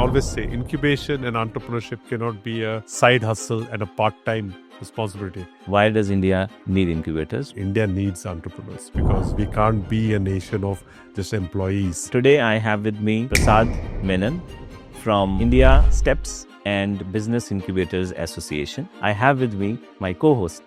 always say incubation and entrepreneurship cannot be a side hustle and a part-time responsibility. Why does India need incubators? India needs entrepreneurs because we can't be a nation of just employees. Today I have with me Prasad Menon from India STEPs and Business Incubators Association. I have with me my co-host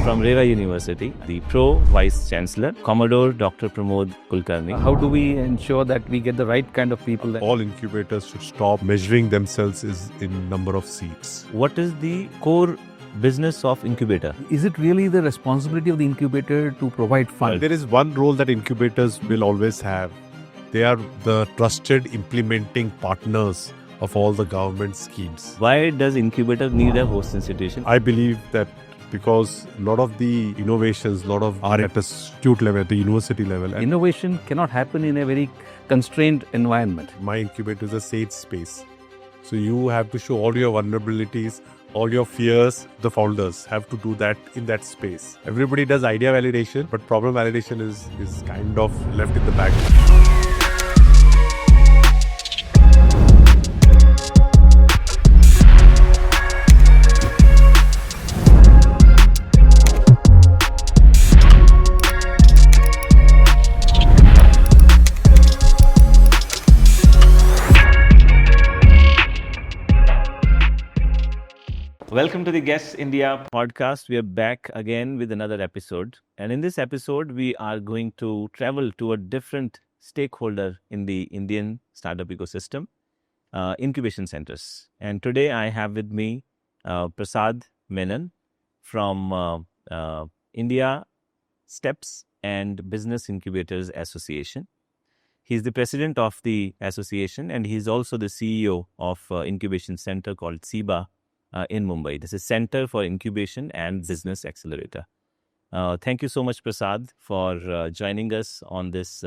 from REVA University, the Vice Chancellor, Commodore Dr. Pramod Kulkarni. How do we ensure that we get the right kind of people? All incubators should stop measuring themselves in number of seats. What is the core business of incubator? Is it really the responsibility of the incubator to provide funds? There is one role that incubators will always have. They are the trusted implementing partners of all the government schemes. Why does incubator need a host institution? I believe that because a lot of the innovations, a lot of are at the institute level, at the university level. And Innovation cannot happen in a very constrained environment. my incubator is a safe space. So you have to show all your vulnerabilities, all your fears. The founders have to do that in that space. Everybody does idea validation, but problem validation is kind of left in the back. Welcome to the Guest India podcast. We are back again with another episode. And in this episode, we are going to travel to a different stakeholder in the Indian startup ecosystem, incubation centers. And today I have with me Prasad Menon from India STEPs and Business Incubators Association. He's the president of the association and he's also the CEO of incubation center called CIBA in Mumbai. This is Center for Incubation and Business Accelerator. Thank you so much, Prasad, for joining us on this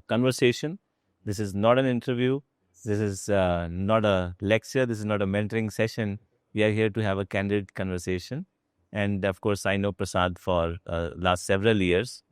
conversation. This is not an interview. This is not a lecture. This is not a mentoring session. We are here to have a candid conversation. And of course, I know Prasad for last several years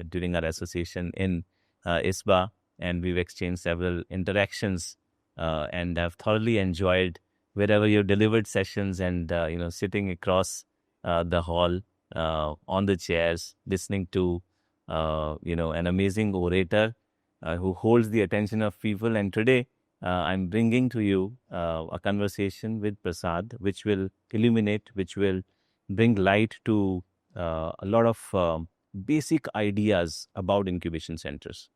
during our association in ISBA, and we've exchanged several interactions and have thoroughly enjoyed wherever you delivered sessions and, sitting across the hall on the chairs, listening to, an amazing orator who holds the attention of people. And today I'm bringing to you a conversation with Prasad, which will illuminate, which will bring light to a lot of basic ideas about incubation centers.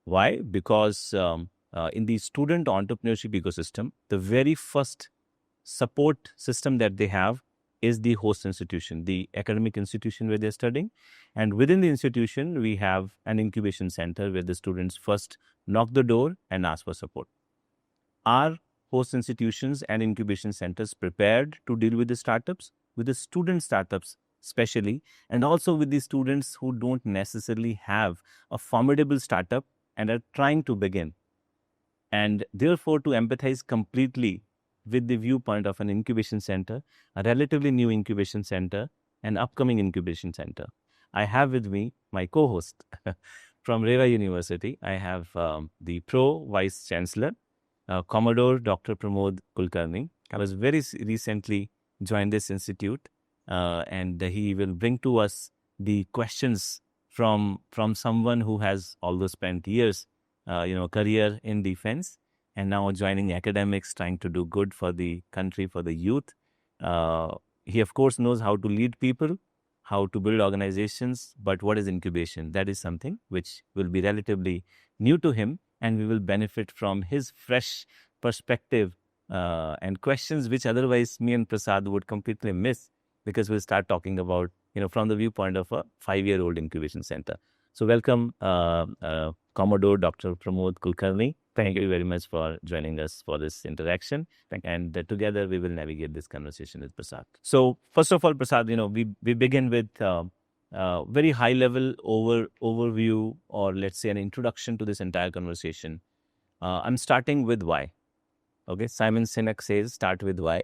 Why? Because in the student entrepreneurship ecosystem, the very first support system that they have is the host institution, the academic institution where they're studying. And within the institution, we have an incubation center where the students first knock the door and ask for support. Are host institutions and incubation centers prepared to deal with the startups, with the student startups especially, and also with the students who don't necessarily have a formidable startup and are trying to begin? And therefore, to empathize completely with the viewpoint of an incubation center, a relatively new incubation center, an upcoming incubation center, I have with me my co-host from REVA University. I have the Vice Chancellor, Commodore Dr. Pramod Kulkarni. I was very recently joined this institute and he will bring to us the questions from someone who has although spent years career in defense and now joining academics, trying to do good for the country, for the youth. He, of course, knows how to lead people, how to build organizations, but what is incubation? That is something which will be relatively new to him, and we will benefit from his fresh perspective and questions which otherwise me and Prasad would completely miss, because we'll start talking about, from the viewpoint of a 5-year-old incubation center. So welcome, Commodore Dr. Pramod Kulkarni. Thank you very much for joining us for this interaction. And together we will navigate this conversation with Prasad. So first of all, Prasad, we begin with very high level overview, or let's say an introduction to this entire conversation. I'm starting with why. Okay, Simon Sinek says start with why.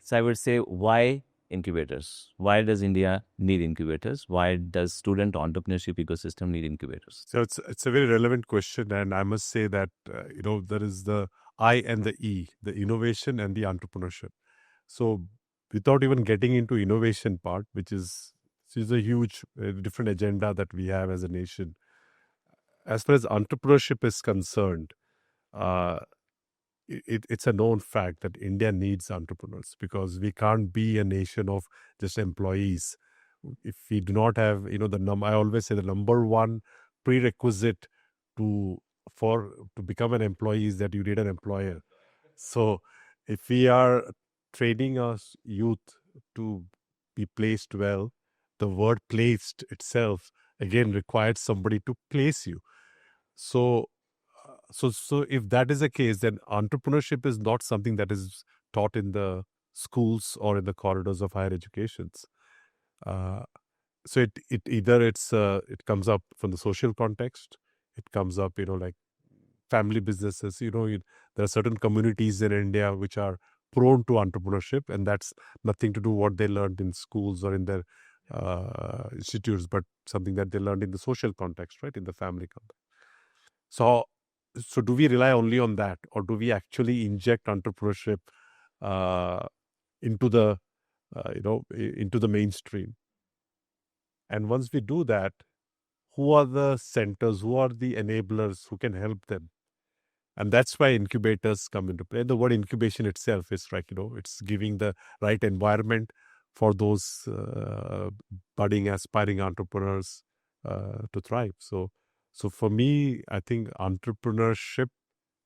So I would say, why incubators? Why does India need incubators? Why does student entrepreneurship ecosystem need incubators? So it's a very relevant question, and I must say that there is the I and the E, the innovation and the entrepreneurship. So without even getting into innovation part, which is a huge different agenda that we have as a nation, as far as entrepreneurship is concerned, uh, it's a known fact that India needs entrepreneurs, because we can't be a nation of just employees if we do not have, I always say the number one prerequisite to to become an employee is that you need an employer. So if we are training our youth to be placed well, the word placed itself again requires somebody to place you. So so if that is the case, then entrepreneurship is not something that is taught in the schools or in the corridors of higher educations. Uh, so it either it comes up from the social context, it comes up, like family businesses. There are certain communities in India which are prone to entrepreneurship, and that's nothing to do what they learned in schools or in their institutes, but something that they learned in the social context, right, in the family context. So do we rely only on that, or do we actually inject entrepreneurship into the into the mainstream? And once we do that, who are the centers, who are the enablers who can help them? And that's why incubators come into play. The word incubation itself is like, it's giving the right environment for those budding, aspiring entrepreneurs to thrive. So for me, I think entrepreneurship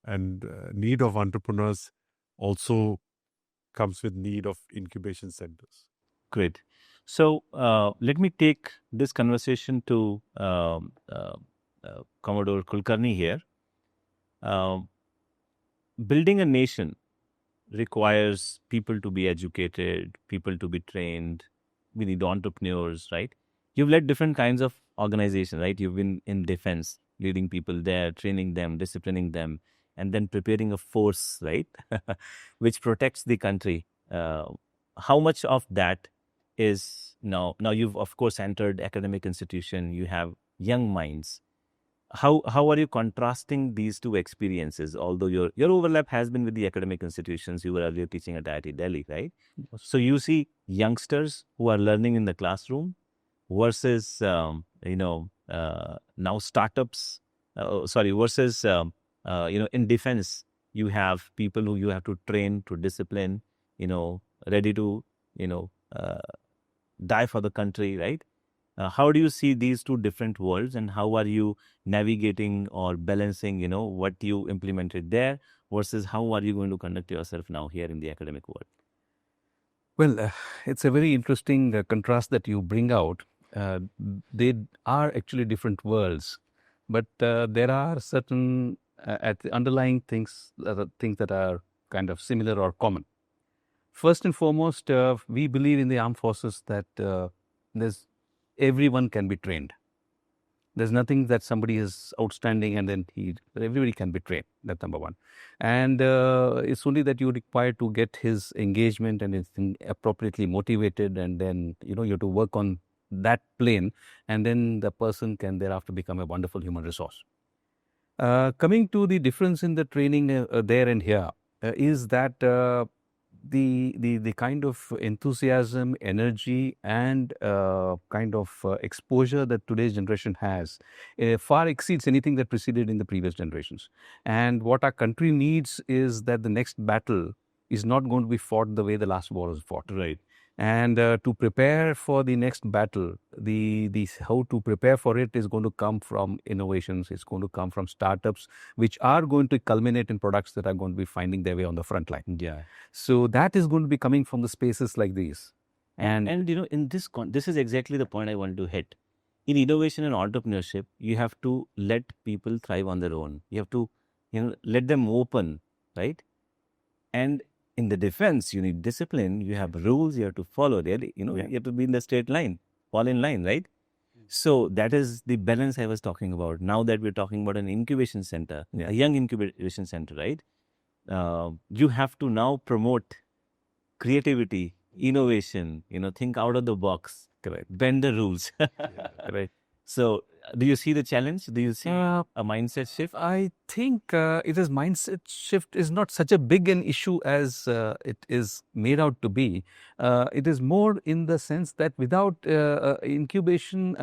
and need of entrepreneurs also comes with need of incubation centers. Great. So let me take this conversation to Commodore Kulkarni here. Building a nation requires people to be educated, people to be trained. We need entrepreneurs, right? You've led different kinds of organizations, right? You've been in defense, leading people there, training them, disciplining them, and then preparing a force, right, which protects the country. How much of that is now? Now you've of course entered academic institution. You have young minds. How are you contrasting these two experiences? Although your overlap has been with the academic institutions, you were earlier teaching at IIT Delhi, right? So you see youngsters who are learning in the classroom versus now startups. Versus in defense you have people who you have to train, to discipline, ready to die for the country, right? How do you see these two different worlds, and how are you navigating or balancing, what you implemented there versus how are you going to conduct yourself now here in the academic world? Well, it's a very interesting contrast that you bring out. They are actually different worlds, but there are certain underlying things that are kind of similar or common. First and foremost, we believe in the armed forces that everyone can be trained. There's nothing that somebody is outstanding and then everybody can be trained. That's number one. And it's only that you require to get his engagement and is appropriately motivated, and then, you have to work on that plane, and then the person can thereafter become a wonderful human resource. Coming to the difference in the training there and here is that the kind of enthusiasm, energy, and kind of exposure that today's generation has far exceeds anything that preceded in the previous generations. And what our country needs is that the next battle is not going to be fought the way the last war was fought. Right. And to prepare for the next battle, the how to prepare for it is going to come from innovations. It's going to come from startups, which are going to culminate in products that are going to be finding their way on the front line. Yeah. So that is going to be coming from the spaces like these. And in this is exactly the point I want to hit. In innovation and entrepreneurship, you have to let people thrive on their own. You have to, let them open, right? And in the defense, you need discipline. You have rules you have to follow. Really, you have to be in the straight line, fall in line, right? So that is the balance I was talking about. Now that we're talking about an incubation center, a young incubation center, right? You have to now promote creativity, innovation, think out of the box, correct, bend the rules. right. So Do you see the challenge? Do you see Uh, a mindset shift? I think it is mindset shift is not such a big an issue as it is made out to be. It is more in the sense that without innovation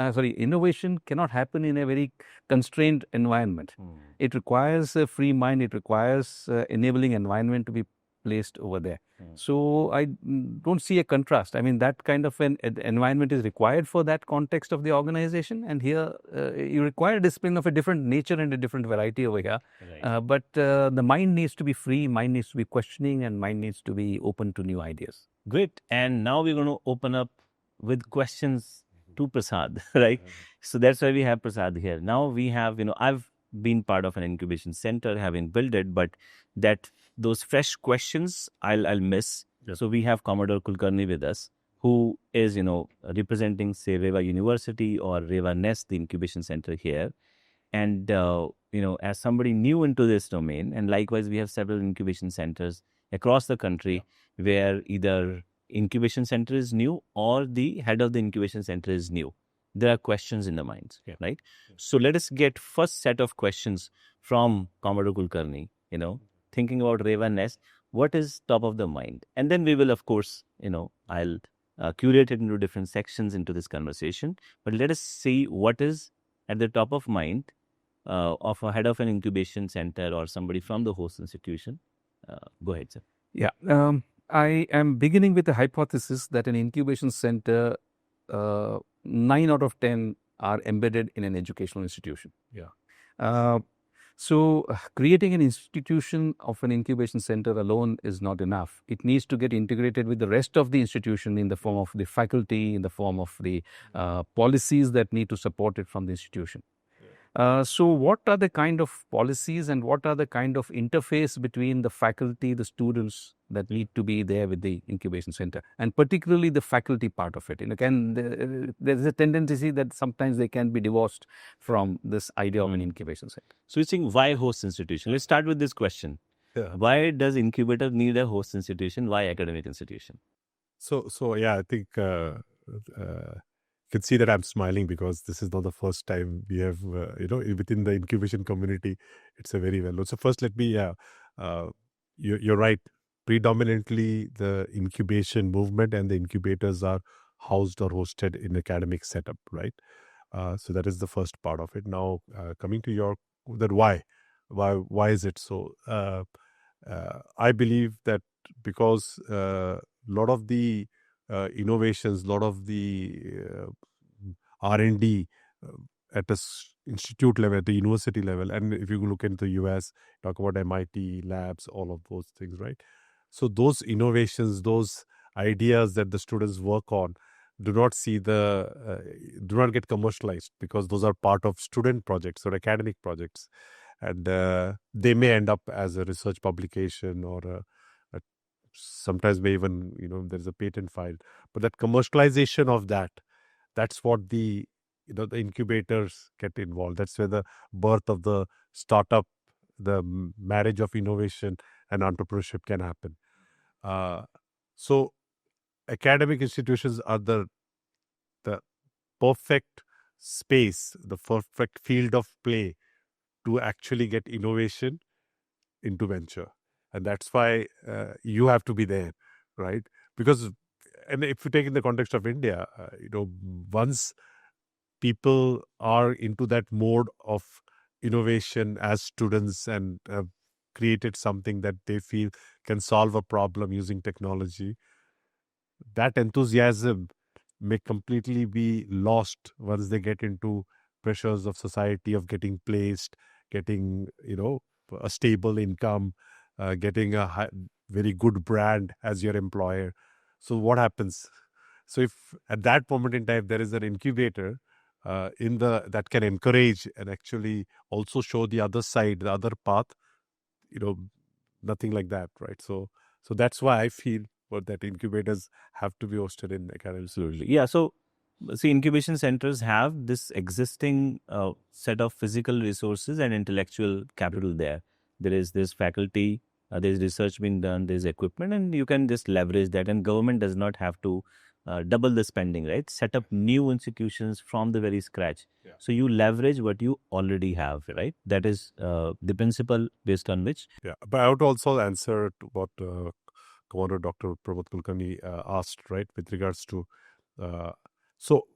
cannot happen in a very constrained environment. It requires a free mind. It requires enabling environment to be placed over there. So I don't see a contrast. I mean, that kind of an environment is required for that context of the organization. And here you require discipline of a different nature and a different variety over here. Right. But the mind needs to be free, mind needs to be questioning, and mind needs to be open to new ideas. Great. And now we're going to open up with questions to Prasad, right? So that's why we have Prasad here. Now we have, I've been part of an incubation center, having built it, but those fresh questions I'll miss. Yes. So we have Commodore Kulkarni with us, who is, representing, say, REVA University or REVA Nest, the incubation center here. And, as somebody new into this domain, and likewise, we have several incubation centers across the country where either incubation center is new or the head of the incubation center is new. There are questions in the minds, right? So let us get first set of questions from Commodore Kulkarni, thinking about REVA Nest, what is top of the mind? And then we will, of course, I'll curate it into different sections into this conversation. But let us see what is at the top of mind of a head of an incubation center or somebody from the host institution. Go ahead, sir. Yeah. I am beginning with the hypothesis that an incubation center, 9 out of 10 are embedded in an educational institution. Yeah. So creating an institution of an incubation center alone is not enough. It needs to get integrated with the rest of the institution in the form of the faculty, in the form of the policies that need to support it from the institution. So what are the kind of policies and what are the kind of interface between the faculty, the students that need to be there with the incubation center, and particularly the faculty part of it? There's a tendency that sometimes they can be divorced from this idea of an incubation center. So you think, why host institution? Let's start with this question. Yeah. Why does incubator need a host institution? Why academic institution? So yeah, I think you can see that I'm smiling because this is not the first time we have, within the incubation community, it's a very well known. So first, let me, you're right. Predominantly, the incubation movement and the incubators are housed or hosted in academic setup, right? So that is the first part of it. Now, coming to why is it so? I believe that because a lot of the innovations, a lot of the R&D at the institute level, at the university level, and if you look into the US, talk about MIT labs, all of those things, right? So those innovations, those ideas that the students work on do not get commercialized because those are part of student projects or academic projects. And they may end up as a research publication or sometimes may even, there's a patent filed. But that commercialization of that's what the incubators get involved. That's where the birth of the startup, the marriage of innovation and entrepreneurship can happen. So academic institutions are the perfect space, the perfect field of play to actually get innovation into venture. And that's why you have to be there, right? Because, and if you take in the context of India, once people are into that mode of innovation as students and have created something that they feel can solve a problem using technology, that enthusiasm may completely be lost once they get into pressures of society, of getting placed, getting, a stable income, getting a very good brand as your employer. So what happens? So if at that moment in time there is an incubator that can encourage and actually also show the other side, the other path, nothing like that, right? So that's why I feel that incubators have to be hosted in academic. Absolutely. Yeah. So see, incubation centers have this existing set of physical resources and intellectual capital there. There's faculty, there's research being done, there's equipment, and you can just leverage that. And government does not have to double the spending, right? Set up new institutions from the very scratch. Yeah. So you leverage what you already have, right? That is the principle based on which. Yeah, but I would also answer to what Commodore Dr. Pramod Kulkarni asked, right, with regards to uh, so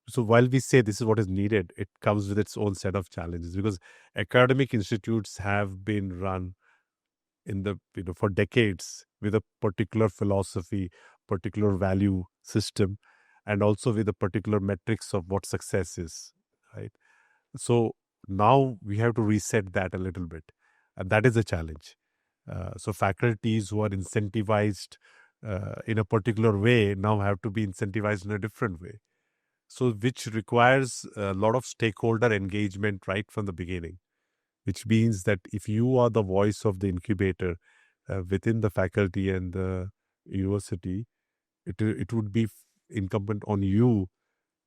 so while we say this is what is needed, it comes with its own set of challenges because academic institutes have been run in the for decades with a particular philosophy, particular value system, and also with a particular metrics of what success is, right? So now we have to reset that a little bit, and that is a challenge. So faculties who are incentivized in a particular way now have to be incentivized in a different way. So which requires a lot of stakeholder engagement right from the beginning, which means that if you are the voice of the incubator within the faculty and the university, it would be incumbent on you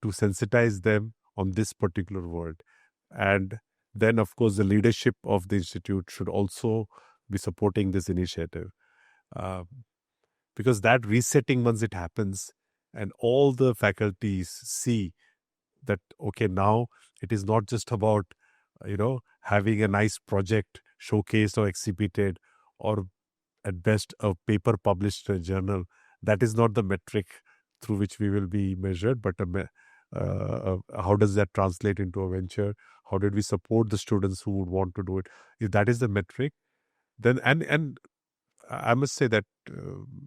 to sensitize them on this particular word. And then, of course, the leadership of the institute should also be supporting this initiative. Uh, because that resetting, once it happens, and all the faculties see that, okay, now it is not just about, having a nice project showcased or exhibited, or at best a paper published in a journal. That is not the metric through which we will be measured, but how does that translate into a venture? How did we support the students who would want to do it? If that is the metric, then and I must say that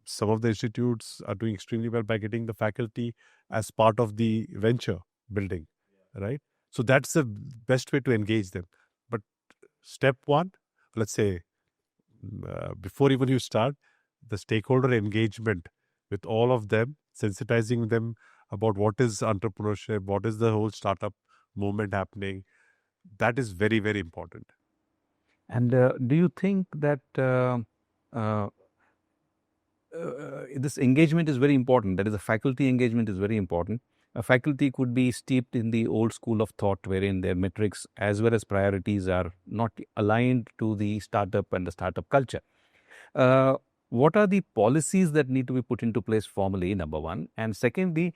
some of the institutes are doing extremely well by getting the faculty as part of the venture building, right? So that's the best way to engage them. But step one, let's say, before even you start, the stakeholder engagement with all of them, sensitizing them about what is entrepreneurship, what is the whole startup movement happening, that is very, very important. And do you think that uh, this engagement is very important? That is, the faculty engagement is very important. A faculty could be steeped in the old school of thought wherein their metrics as well as priorities are not aligned to the startup and the startup culture. What are the policies that need to be put into place formally, number one? And secondly,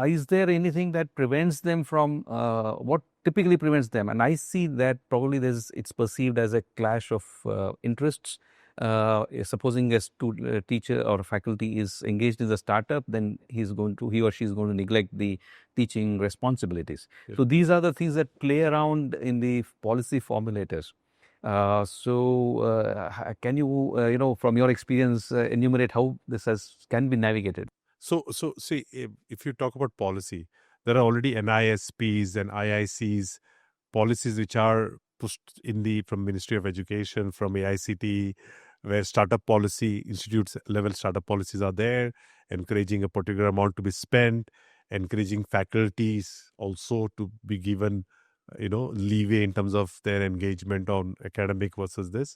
is there anything that prevents them from, what typically prevents them? And I see that probably it's perceived as a clash of interests. Supposing a teacher or a faculty is engaged in the startup, then he or she is going to neglect the teaching responsibilities. Yes. So these are the things that play around in the policy formulators. Can you, from your experience, enumerate how this can be navigated? So see, if you talk about policy, there are already NISPs and IICs policies which are pushed from Ministry of Education, from AICT, where startup policy, institutes level startup policies are there, encouraging a particular amount to be spent, encouraging faculties also to be given, leeway in terms of their engagement on academic versus this.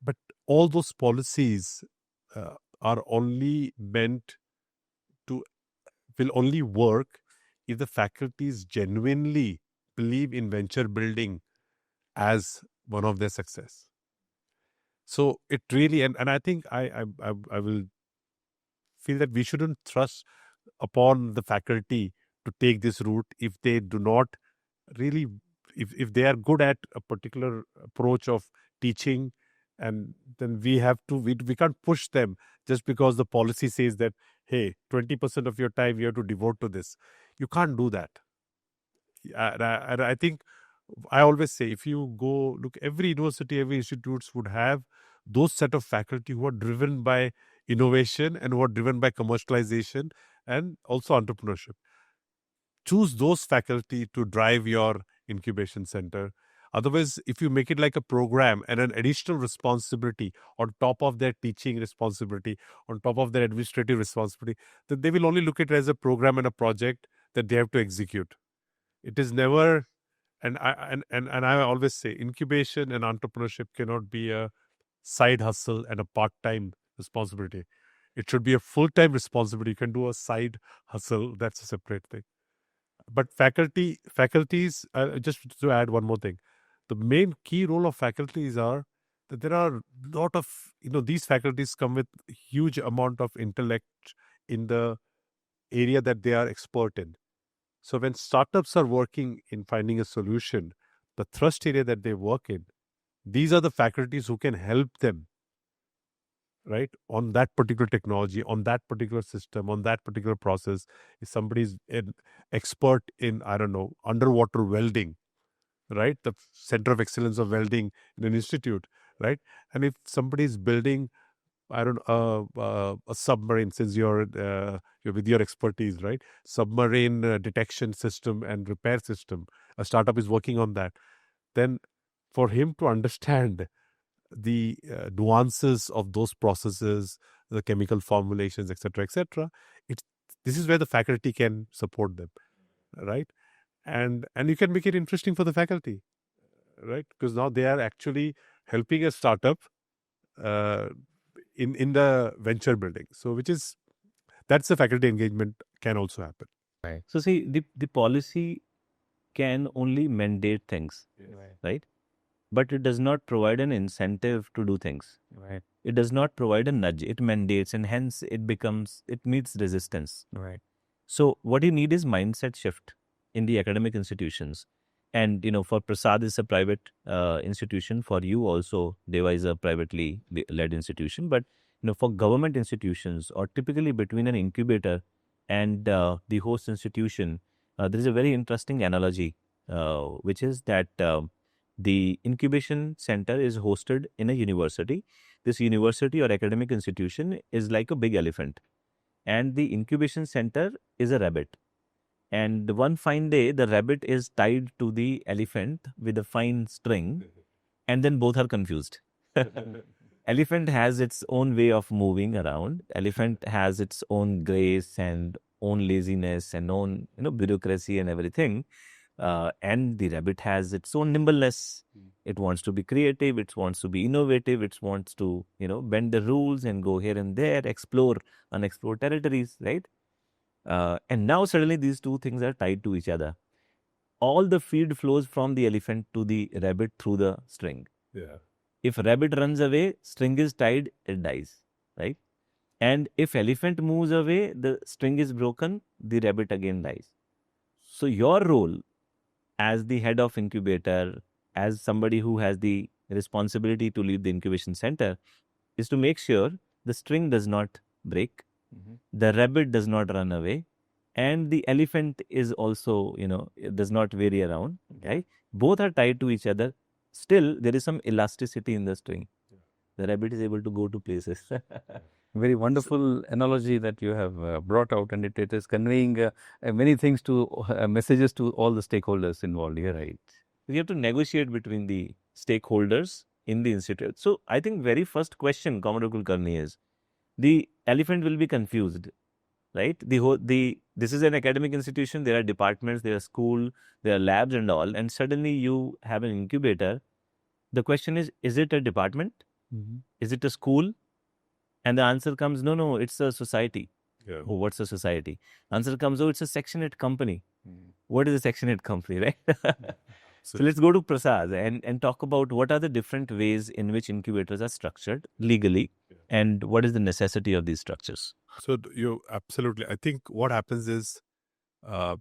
But all those policies are only meant to, will only work if the faculties genuinely believe in venture building as one of their success. So it really, and I think I will feel that we shouldn't thrust upon the faculty to take this route if they do not really, if they are good at a particular approach of teaching, and then we can't push them just because the policy says that, hey, 20% of your time you have to devote to this. You can't do that. And I think I always say, if you go look, every university, every institutes would have those set of faculty who are driven by innovation and who are driven by commercialization and also entrepreneurship. Choose those faculty to drive your incubation center. Otherwise, if you make it like a program and an additional responsibility on top of their teaching responsibility, on top of their administrative responsibility, then they will only look at it as a program and a project that they have to execute. It is never, and I always say, incubation and entrepreneurship cannot be a side hustle and a part-time responsibility. It should be a full-time responsibility. You can do a side hustle, that's a separate thing. But faculties, just to add one more thing, the main key role of faculties are that there are a lot of, these faculties come with huge amount of intellect in the area that they are expert in. So when startups are working in finding a solution, the thrust area that they work in, these are the faculties who can help them, right, on that particular technology, on that particular system, on that particular process. If somebody is an expert in, I don't know, underwater welding, right, the center of excellence of welding in an institute, right, and if somebody is building, I don't a submarine, since you're with your expertise, right, submarine detection system and repair system, a startup is working on that, then for him to understand the nuances of those processes, the chemical formulations, etc., it's this is where the faculty can support them, right, and you can make it interesting for the faculty, right, because now they are actually helping a startup uh, in the venture building. So that's the faculty engagement can also happen. Right. So see, the policy can only mandate things, right? But it does not provide an incentive to do things. Right. It does not provide a nudge. It mandates, and hence it meets resistance. Right. So what you need is mindset shift in the academic institutions. And, for Prasad, it's a private institution. For you also, Deva is a privately led institution. But, for government institutions, or typically between an incubator and the host institution, there is a very interesting analogy, which is that the incubation center is hosted in a university. This university or academic institution is like a big elephant, and the incubation center is a rabbit. And one fine day, the rabbit is tied to the elephant with a fine string, and then both are confused. Elephant has its own way of moving around. Elephant has its own grace and own laziness and own bureaucracy and everything. And the rabbit has its own nimbleness. It wants to be creative. It wants to be innovative. It wants to bend the rules and go here and there, explore unexplored territories, right? And now suddenly these two things are tied to each other. All the feed flows from the elephant to the rabbit through the string. Yeah. If rabbit runs away, string is tied, it dies, right? And if elephant moves away, the string is broken, the rabbit again dies. So your role as the head of incubator, as somebody who has the responsibility to lead the incubation center, is to make sure the string does not break, the rabbit does not run away, and the elephant is also, it does not vary around, right? Both are tied to each other. Still, there is some elasticity in the string. The rabbit is able to go to places. Very wonderful analogy that you have brought out, and it is conveying many things to messages to all the stakeholders involved here, right? We have to negotiate between the stakeholders in the institute. So I think very first question, Commodore Kulkarni, is the elephant will be confused, right? This is an academic institution. There are departments, there are school, there are labs and all. And suddenly you have an incubator. The question is it a department? Is it a school? And the answer comes, no, it's a society. Yeah. Oh, what's a society? Answer comes, it's a Section 8 company. What is a Section 8 company, right? So let's go to Prasad and talk about what are the different ways in which incubators are structured legally, and what is the necessity of these structures. So you absolutely. I think what happens is the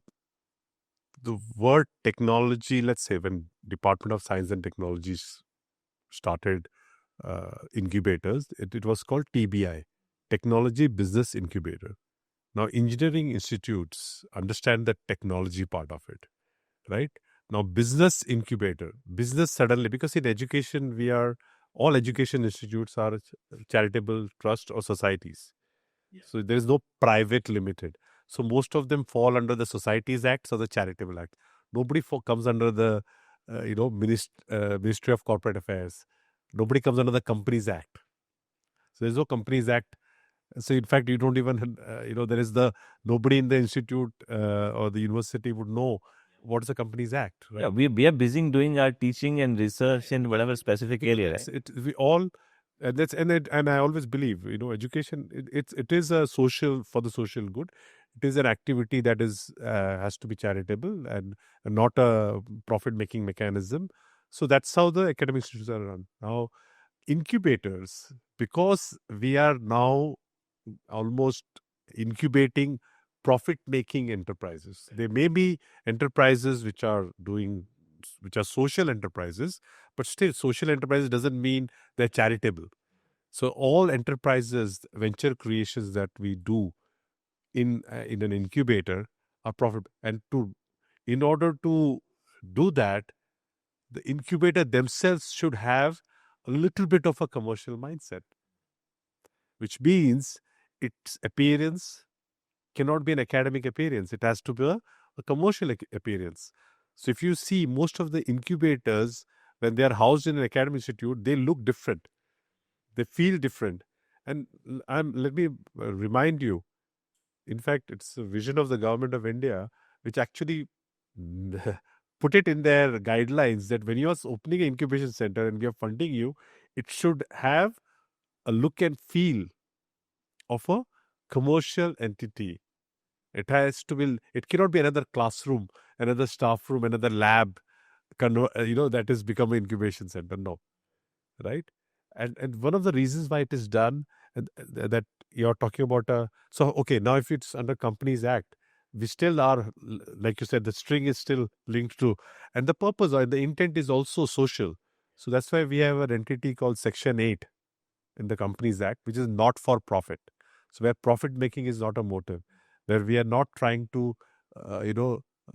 word technology. Let's say when Department of Science and Technologies started incubators, it was called TBI, Technology Business Incubator. Now, engineering institutes understand the technology part of it, right? Now, business incubator, business suddenly, because in education, all education institutes are charitable trust or societies. So there is no private limited. So most of them fall under the Societies Act or the Charitable Act. Nobody comes under the Ministry of Corporate Affairs. Nobody comes under the Companies Act. So there's no Companies Act. So in fact, you don't even, there is nobody in the institute or the university would know what is the Companies Act. Right? Yeah, we are busy doing our teaching and research in whatever specific area. Right? We all, and I always believe, education, it is a social, for the social good. It is an activity that has to be charitable and not a profit-making mechanism. So that's how the academic institutes are run. Now, incubators, because we are now almost incubating profit-making enterprises. There may be enterprises which are social enterprises, but still social enterprises doesn't mean they're charitable. So all enterprises, venture creations that we do in an incubator are profitable. And in order to do that, the incubator themselves should have a little bit of a commercial mindset, which means its appearance cannot be an academic appearance. It has to be a commercial appearance. So if you see most of the incubators, when they are housed in an academic institute, they look different. They feel different. And let me remind you, in fact, it's a vision of the government of India, which actually put it in their guidelines that when you are opening an incubation center and we are funding you, it should have a look and feel of a commercial entity. It has to be. It cannot be another classroom, another staff room, another lab. That has become an incubation center. No, right? And one of the reasons why it is done, that you're talking about. So okay, now if it's under Companies Act, we still are, like you said, the string is still linked to, and the purpose or the intent is also social. So that's why we have an entity called Section 8 in the Companies Act, which is not for profit. So where profit making is not a motive, where we are not trying to,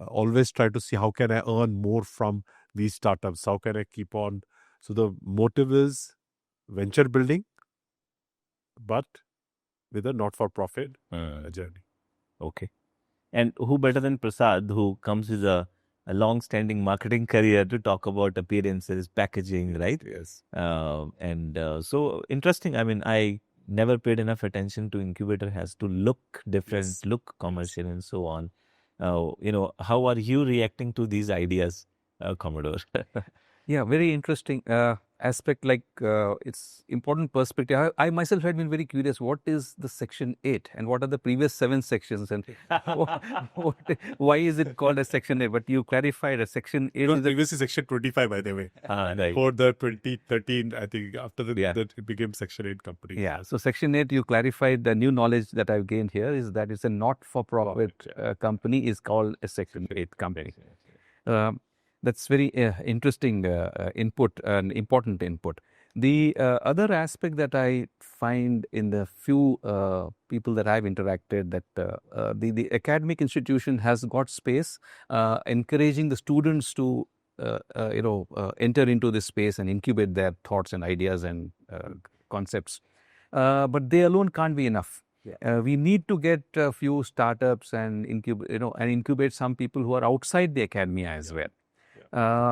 always try to see how can I earn more from these startups? How can I keep on? So the motive is venture building, but with a not-for-profit journey. Okay. And who better than Prasad, who comes with a long-standing marketing career, to talk about appearances, packaging, right? Yes. So interesting. I mean, I never paid enough attention to incubator has to look different, Yes. look commercial, and so on. How are you reacting to these ideas, Commodore? Yeah, very interesting aspect. Like it's important perspective. I myself had been very curious. What is the Section 8 and what are the previous 7 sections, and why is it called a Section 8? But you clarified a Section 8 is previously Section 25, by the way. Right. For the 2013, I think after that it became Section 8 company. Yeah. So Section 8, you clarified. The new knowledge that I've gained here is that it's a not-for-profit company is called a Section 8 company. That's very interesting input, an important input. The other aspect that I find in the few people that I've interacted, that the academic institution has got space, encouraging the students to enter into this space and incubate their thoughts and ideas and concepts. But they alone can't be enough. We need to get a few startups and incubate some people who are outside the academia as well.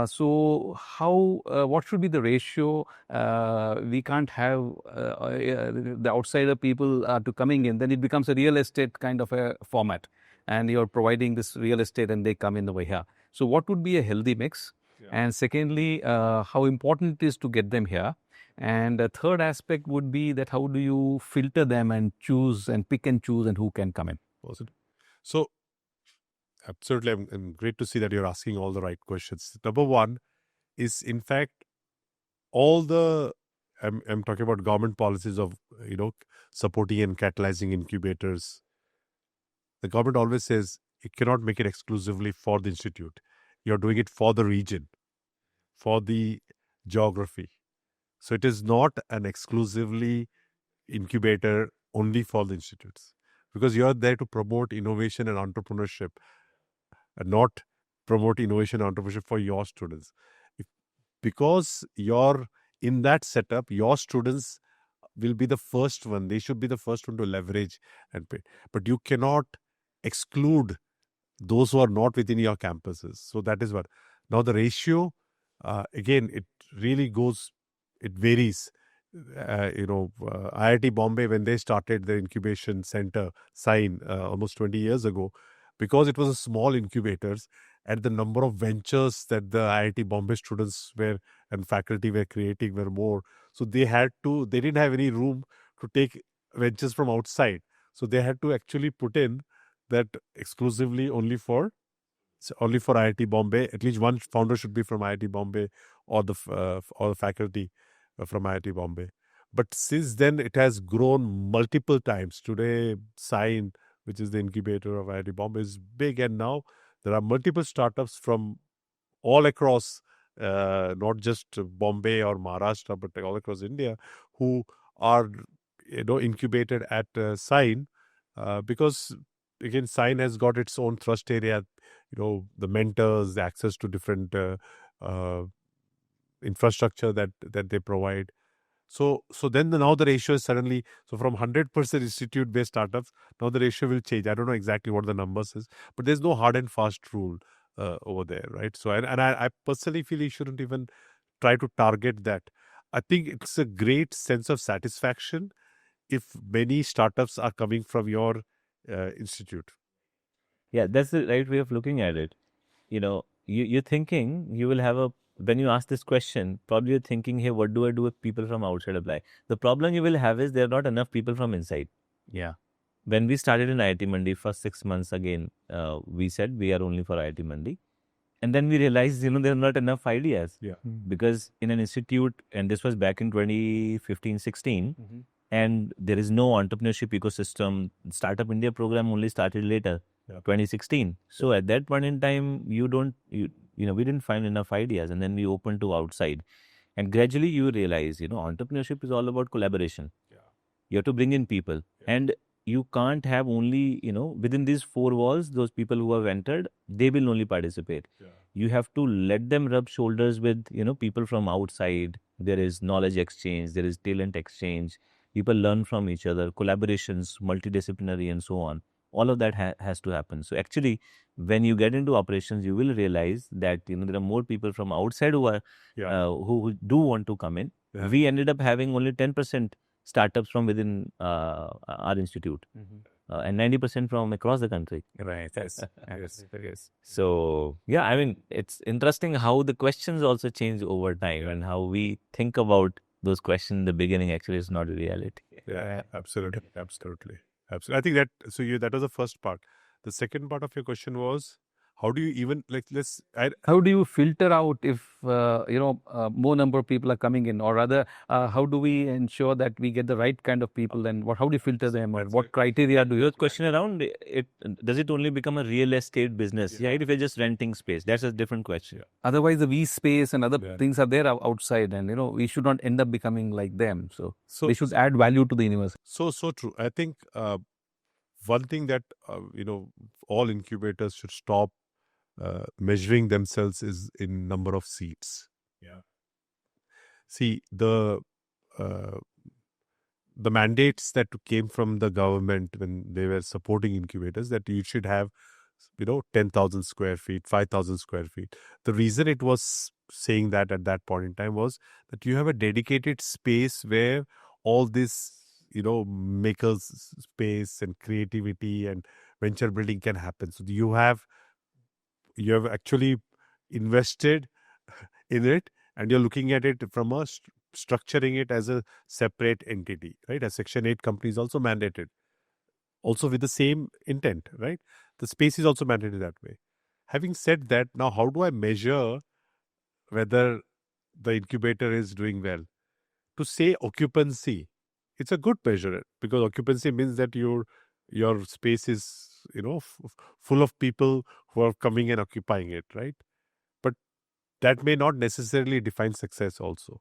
So what should be the ratio? We can't have the outsider people to coming in. Then it becomes a real estate kind of a format, and you're providing this real estate and they come in over here. So what would be a healthy mix? And secondly, how important it is to get them here. And the third aspect would be that how do you filter them and choose and pick and choose and who can come in? So absolutely, I'm great to see that you're asking all the right questions. Number one is, in fact, all the I'm talking about government policies of supporting and catalyzing incubators. The government always says it cannot make it exclusively for the institute. You're doing it for the region, for the geography. So it is not an exclusively incubator only for the institutes, because you're there to promote innovation and entrepreneurship, and not promote innovation and entrepreneurship for your students. Because you're in that setup, your students will be the first one. They should be the first one to leverage and pay. But you cannot exclude those who are not within your campuses. So that is what. Now the ratio, again, it really goes, it varies. IIT Bombay, when they started the incubation center, almost 20 years ago, because it was a small incubators, and the number of ventures that the IIT Bombay students and faculty were creating were more. So they didn't have any room to take ventures from outside. So they had to actually put in that exclusively only for IIT Bombay. At least one founder should be from IIT Bombay, or the faculty from IIT Bombay. But since then, it has grown multiple times. Today, which is the incubator of IIT Bombay, is big. And now there are multiple startups from all across, not just Bombay or Maharashtra, but all across India, who are incubated at Sign, because again Sign has got its own thrust area, the mentors, the access to different uh, infrastructure that they provide. So then now the ratio is suddenly, so from 100% institute-based startups, now the ratio will change. I don't know exactly what the numbers is, but there's no hard and fast rule over there, right? So I personally feel you shouldn't even try to target that. I think it's a great sense of satisfaction if many startups are coming from your institute. Yeah, that's the right way of looking at it. You're thinking you will have when you ask this question, probably you're thinking, hey, what do I do if people from outside apply? The problem you will have is there are not enough people from inside. Yeah. When we started in IIT Mandi, first 6 months again, we said we are only for IIT Mandi. And then we realized, there are not enough ideas. Yeah. Because in an institute, and this was back in 2015, 16, and there is no entrepreneurship ecosystem. Startup India program only started later, 2016. So at that point in time, we didn't find enough ideas, and then we opened to outside. And gradually you realize, entrepreneurship is all about collaboration. You have to bring in people, and you can't have only, within these four walls, those people who have entered, they will only participate. You have to let them rub shoulders with, people from outside. There is knowledge exchange, there is talent exchange. People learn from each other, collaborations, multidisciplinary, and so on. All of that has to happen. So actually, when you get into operations, you will realize that there are more people from outside who are who do want to come in. We ended up having only 10% startups from within our institute, and 90% from across the country. Right. Yes. Yes. So yeah, I mean, it's interesting how the questions also change over time, and how we think about those questions in the beginning actually is not a reality. Yeah, absolutely. I think that, that was the first part. The second part of your question was, how do you even, how do you filter out if more number of people are coming in, or rather, how do we ensure that we get the right kind of people, and how do you filter them, or what criteria do you? Your question around it, does it only become a real estate business? Right? If you're just renting space, that's a different question. Otherwise, the V space and other things are there outside, and we should not end up becoming like them. So they should add value to the university. So true. I think one thing that all incubators should stop measuring themselves is in number of seats. See, the mandates that came from the government when they were supporting incubators, that you should have 10,000 square feet, 5,000 square feet. The reason it was saying that at that point in time was that you have a dedicated space where all this makers space and creativity and venture building can happen. So you have actually invested in it, and you're looking at it from a structuring it as a separate entity, right? As Section 8 companies also mandated, also with the same intent, right? The space is also mandated that way. Having said that, now how do I measure whether the incubator is doing well? To say occupancy, it's a good measure, because occupancy means that your space is full of people who are coming and occupying it, right? But that may not necessarily define success also.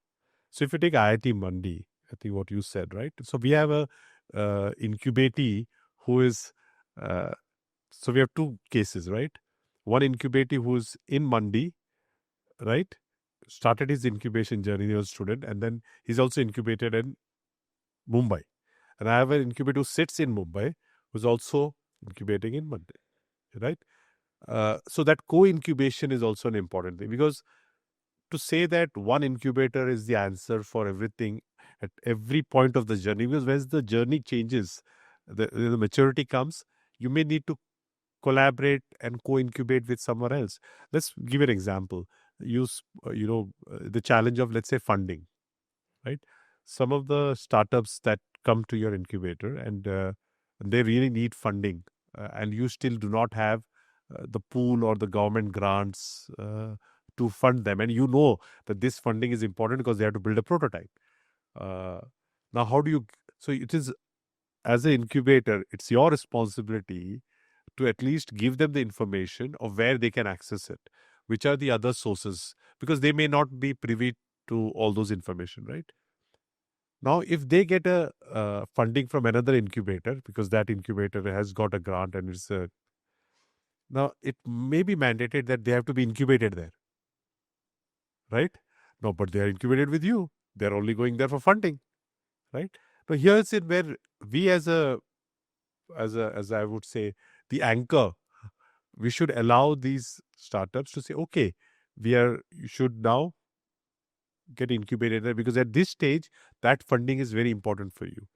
So if you take IIT Mandi, I think what you said, right? So we have a incubatee who is so we have two cases, right? One incubatee who's in Mandi, right? Started his incubation journey, he was a student, and then he's also incubated in Mumbai. And I have an incubator who sits in Mumbai, who's also incubating in Mandi, right? So that co-incubation is also an important thing, because to say that one incubator is the answer for everything at every point of the journey, because as the journey changes, the maturity comes, you may need to collaborate and co-incubate with someone else. Let's give an example. The challenge of, let's say, funding, right? Some of the startups that come to your incubator and they really need funding, and you still do not have the pool or the government grants to fund them, and that this funding is important because they have to build a prototype. Now, how do you? So it is as an incubator, it's your responsibility to at least give them the information of where they can access it, which are the other sources, because they may not be privy to all those information, right? Now, if they get a funding from another incubator, because that incubator has got a grant and it's a, now it may be mandated that they have to be incubated there, right? No, but they are incubated with you. They're only going there for funding, right? Now, here's it where we as I would say, the anchor, we should allow these startups to say, okay, you should now get incubated there, because at this stage, that funding is very important for you.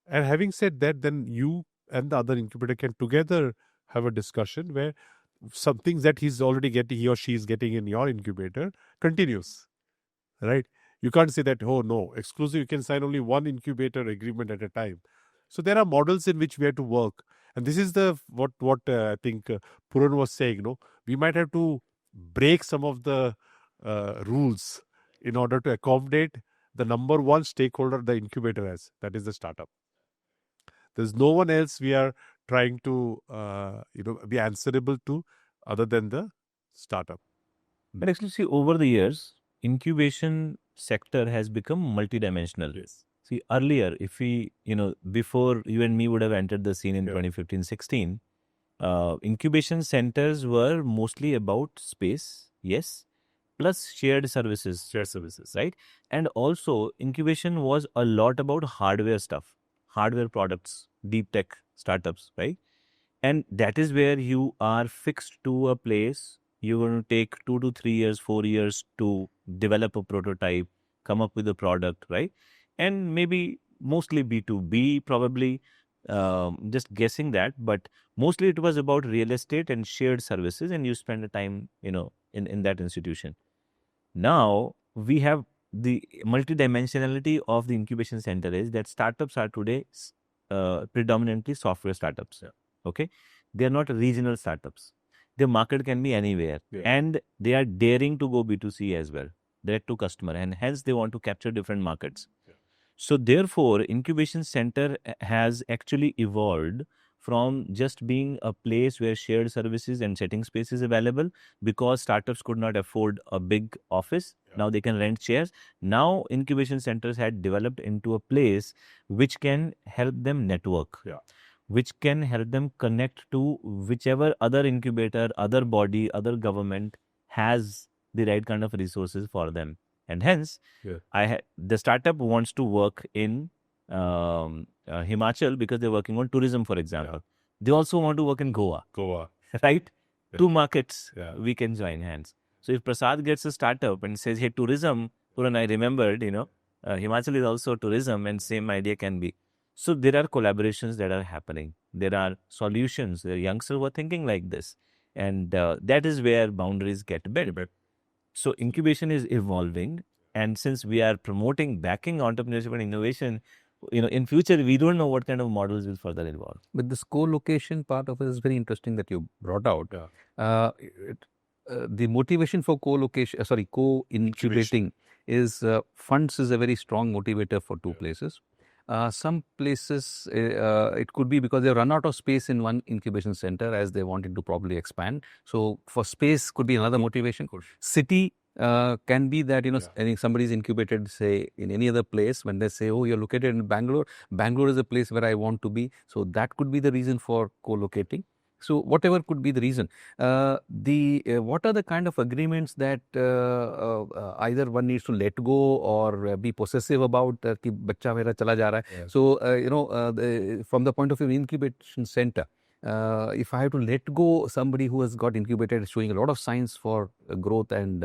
And having said that, then you and the other incubator can together have a discussion where some things that he or she is getting in your incubator continues, right? You can't say that, oh no, exclusive, you can sign only one incubator agreement at a time. So there are models in which we have to work. And this is what I think Puran was saying, no? We might have to break some of the rules in order to accommodate the number one stakeholder the incubator has, that is the startup. There's no one else we are trying to be answerable to other than the startup. But actually, see, over the years, incubation sector has become multidimensional. Yes. See, earlier, if we, before you and me would have entered the scene in 2015-16, incubation centers were mostly about space, yes, plus shared services, right? And also, incubation was a lot about hardware stuff, hardware products, deep tech startups, right? And that is where you are fixed to a place. You're going to take 2 to 3 years, 4 years to develop a prototype, come up with a product, right? And maybe mostly B2B, probably, just guessing that. But mostly it was about real estate and shared services, and you spend the time, in that institution. Now, we have the multidimensionality of the incubation center is that startups are today predominantly software startups. Yeah. Okay, they are not regional startups. Their market can be anywhere, Yeah. and they are daring to go B2C as well, direct to customer, and hence they want to capture different markets. Yeah. So therefore, incubation center has actually evolved from just being a place where shared services and setting space is available, because startups could not afford a big office. Yeah. Now they can rent chairs. Now incubation centers had developed into a place which can help them network, Yeah. which can help them connect to whichever other incubator, other body, other government has the right kind of resources for them. And hence, the startup wants to work in Himachal because they're working on tourism, for example. Yeah. They also want to work in Goa, right? Yeah. Two markets, Yeah. we can join hands. So if Prasad gets a startup and says, hey, tourism, Puran, I remembered, Himachal is also tourism, and same idea can be. So there are collaborations that are happening. There are solutions. There are youngsters who are thinking like this. And that is where boundaries get built. So incubation is evolving. And since we are promoting, backing entrepreneurship and innovation, in future, we don't know what kind of models will further evolve. But this co-location part of it is very interesting that you brought out. Yeah. The motivation for co-incubating is funds is a very strong motivator for two places. Some places, it could be because they run out of space in one incubation center as they wanted to probably expand. So for space could be another motivation. City can be that, I think somebody's incubated, say, in any other place. When they say, oh, you're located in Bangalore is a place where I want to be. So that could be the reason for co-locating. So whatever could be the reason, what are the kind of agreements that either one needs to let go or be possessive about कि बच्चा मेरा चला जा रहा है. So from the point of view of incubation center, if I have to let go somebody who has got incubated, showing a lot of signs for growth and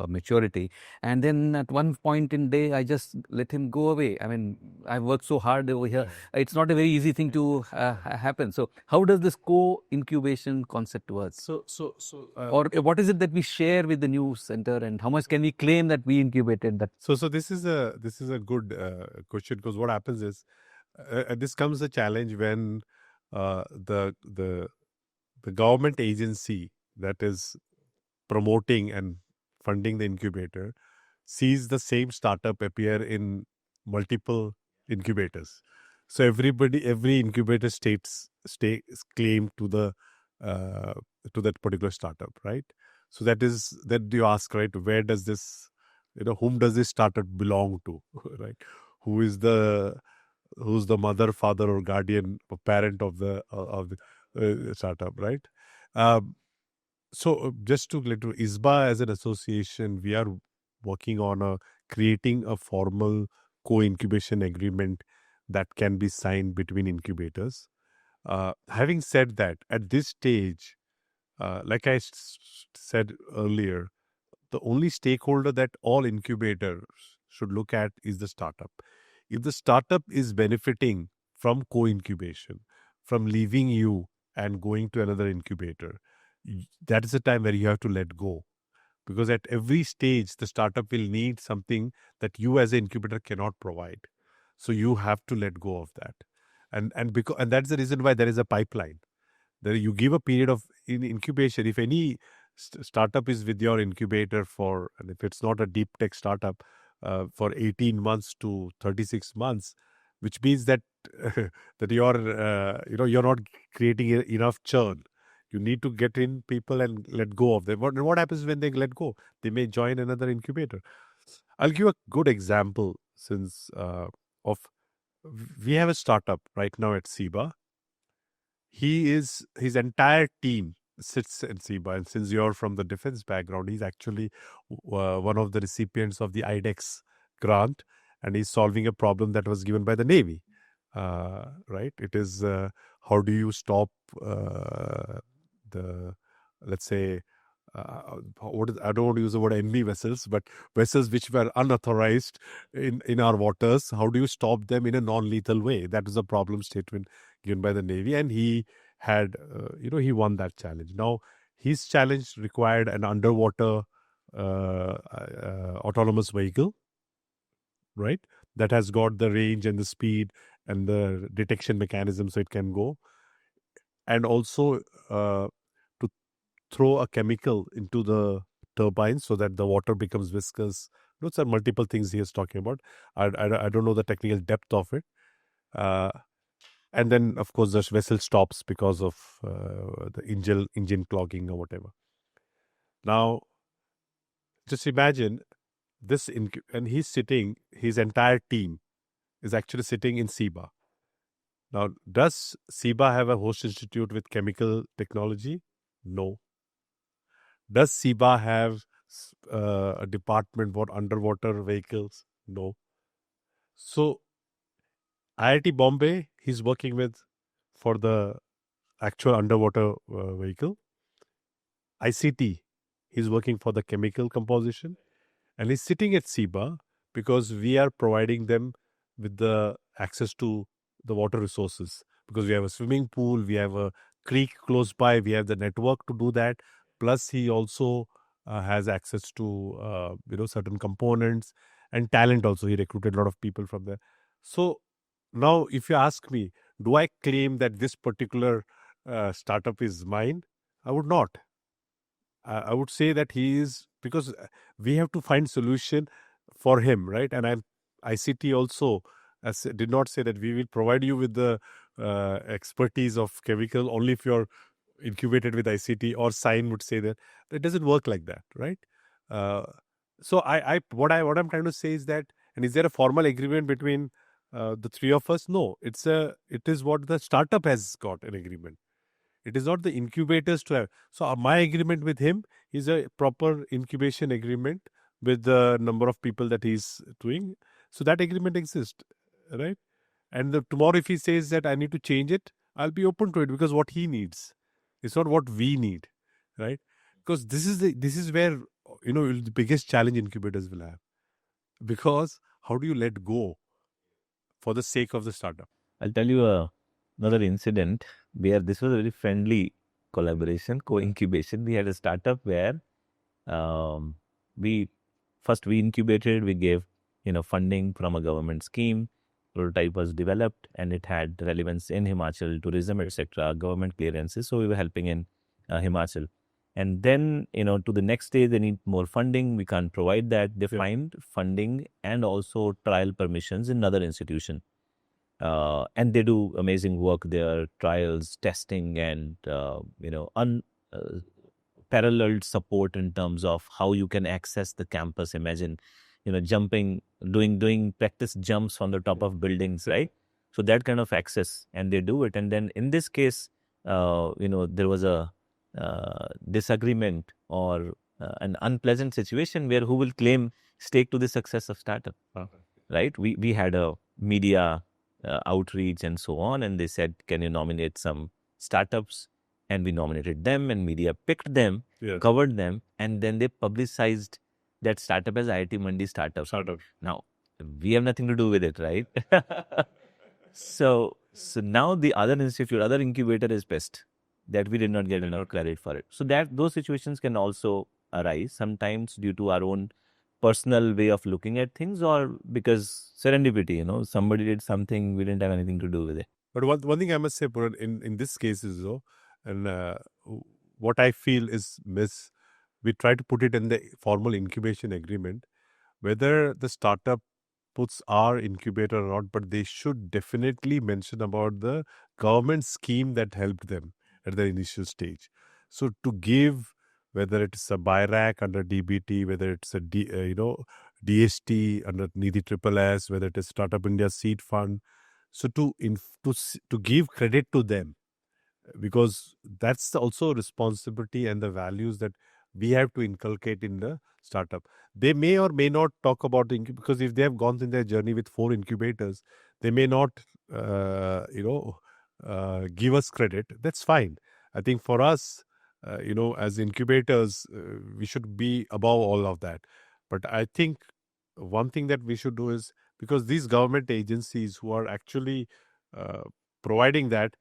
maturity, and then at one point in day I just let him go away. I mean, I've worked so hard over here. It's not a very easy thing to happen. So how does this co-incubation concept work? Or what is it that we share with the new center, and how much can we claim that we incubated that? So this is a good question, because what happens is this comes a challenge when the government agency that is promoting and funding the incubator sees the same startup appear in multiple incubators. So every incubator stakes claim to the to that particular startup, right? So that you ask, right? Where does this, whom does this startup belong to, right? Who is who's the mother, father, or guardian or parent of the startup, right? Um, so just to let you, ISBA as an association, we are working on creating a formal co-incubation agreement that can be signed between incubators. Having said that, at this stage, like I said earlier, the only stakeholder that all incubators should look at is the startup. If the startup is benefiting from co-incubation, from leaving you and going to another incubator, that is the time where you have to let go. Because at every stage, the startup will need something that you as an incubator cannot provide. So you have to let go of that. And that's the reason why there is a pipeline. There you give a period of incubation. If any startup is with your incubator and if it's not a deep tech startup, for 18 months to 36 months, which means that that you're not creating enough churn. You need to get in people and let go of them. What happens when they let go? They may join another incubator. I'll give a good example of we have a startup right now at CIBA. His entire team sits in CIBA, and since you're from the defense background, he's actually one of the recipients of the IDEX grant, and he's solving a problem that was given by the Navy. Right? It is how do you stop let's say, I don't want to use the word enemy vessels, but vessels which were unauthorized in our waters. How do you stop them in a non-lethal way? That is a problem statement given by the Navy, and he had, he won that challenge. Now, his challenge required an underwater autonomous vehicle, right? That has got the range and the speed and the detection mechanism so it can go. And also to throw a chemical into the turbine so that the water becomes viscous. Those are multiple things he is talking about. I don't know the technical depth of it. And then, of course, the vessel stops because of the engine clogging or whatever. Now, just imagine this, and his entire team is actually sitting in CIBA. Now, does CIBA have a host institute with chemical technology? No. Does CIBA have a department for underwater vehicles? No. So, IIT Bombay, he's working with for the actual underwater vehicle. ICT, he's working for the chemical composition. And he's sitting at CIBA because we are providing them with the access to the water resources. Because we have a swimming pool, we have a creek close by, we have the network to do that. Plus, he also has access to certain components and talent. Also, he recruited a lot of people from there. So now, if you ask me, do I claim that this particular startup is mine? I would not. I would say that he is, because we have to find solution for him, right? And ICT also did not say that we will provide you with the expertise of chemical only if you're incubated with ICT, or Sign would say that. It doesn't work like that, right? So what I'm trying to say is that, and is there a formal agreement between the three of us? No, it is what the startup has got an agreement. It is not the incubators to have. So my agreement with him is a proper incubation agreement with the number of people that he's doing. So that agreement exists, right? And tomorrow if he says that I need to change it, I'll be open to it, because what he needs, it's not what we need, right? Because this is where the biggest challenge incubators will have. Because how do you let go for the sake of the startup? I'll tell you another incident where this was a very friendly collaboration, co-incubation. We had a startup where we incubated, we gave funding from a government scheme. Prototype was developed and it had relevance in Himachal, tourism, etc., government clearances. So we were helping in Himachal. And then, to the next stage, they need more funding. We can't provide that. They find funding and also trial permissions in another institution. And they do amazing work there, trials, testing, and paralleled support in terms of how you can access the campus. Imagine, jumping, doing practice jumps on the top of buildings, right? So that kind of access, and they do it. And then in this case, there was a disagreement or an unpleasant situation where who will claim stake to the success of startup, right? We had a media outreach and so on, and they said, can you nominate some startups? And we nominated them, and media picked them, covered them, and then they publicized that startup as IIT Mandi startup. Now, we have nothing to do with it, right? So now the other institute, other incubator is pissed that we did not get enough credit for it. So that those situations can also arise sometimes due to our own personal way of looking at things, or because serendipity, somebody did something, we didn't have anything to do with it. But one thing I must say, Puran, in this case is though, and what I feel is we try to put it in the formal incubation agreement, whether the startup puts our incubator or not, but they should definitely mention about the government scheme that helped them at the initial stage. So to give, whether it's a BIRAC under DBT, whether it's a DST under Nidhi Triple S, whether it is Startup India Seed Fund, so to give credit to them, because that's also responsibility and the values that we have to inculcate in the startup. They may or may not talk about because if they have gone in their journey with 4 incubators, they may not, give us credit. That's fine. I think for us, as incubators, we should be above all of that. But I think one thing that we should do is, because these government agencies who are actually providing that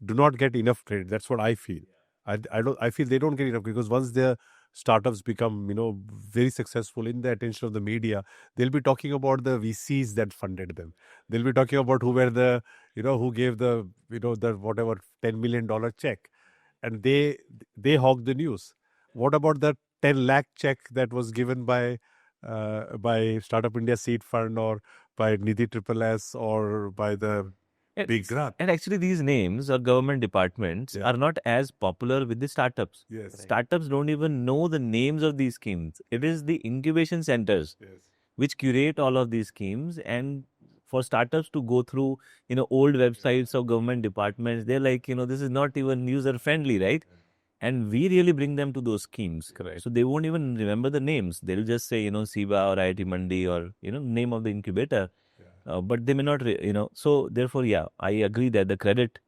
do not get enough credit. That's what I feel. I feel they don't get enough, because once their startups become very successful in the attention of the media, they'll be talking about the VCs that funded them. They'll be talking about who were the who gave the the whatever $10 million check, and they hog the news. What about the 10 lakh check that was given by Startup India Seed Fund, or by Nidhi Triple S, or by the big grant? And actually, these names or government departments are not as popular with the startups. Yes. Startups don't even know the names of these schemes. It is the incubation centers which curate all of these schemes. And for startups to go through, old websites of government departments, they're like, this is not even user friendly, right? And we really bring them to those schemes. Correct. So they won't even remember the names. They'll just say, CIBA or IIT Mandi, or, name of the incubator. But they may not, so therefore, I agree that the credit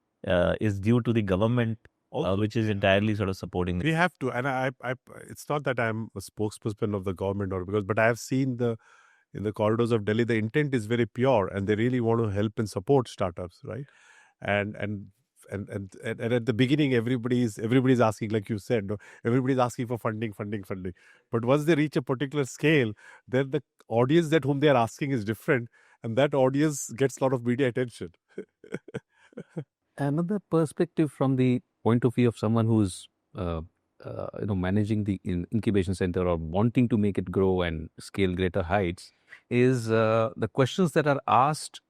is due to the government, which is entirely sort of supporting it. We have to, and I it's not that I'm a spokesperson of the government, but I have seen in the corridors of Delhi, the intent is very pure, and they really want to help and support startups, right? And at the beginning, everybody's asking, like you said, everybody's asking for funding. But once they reach a particular scale, then the audience that whom they are asking is different, and that audience gets a lot of media attention. Another perspective from the point of view of someone who's managing the incubation center or wanting to make it grow and scale greater heights is the questions that are asked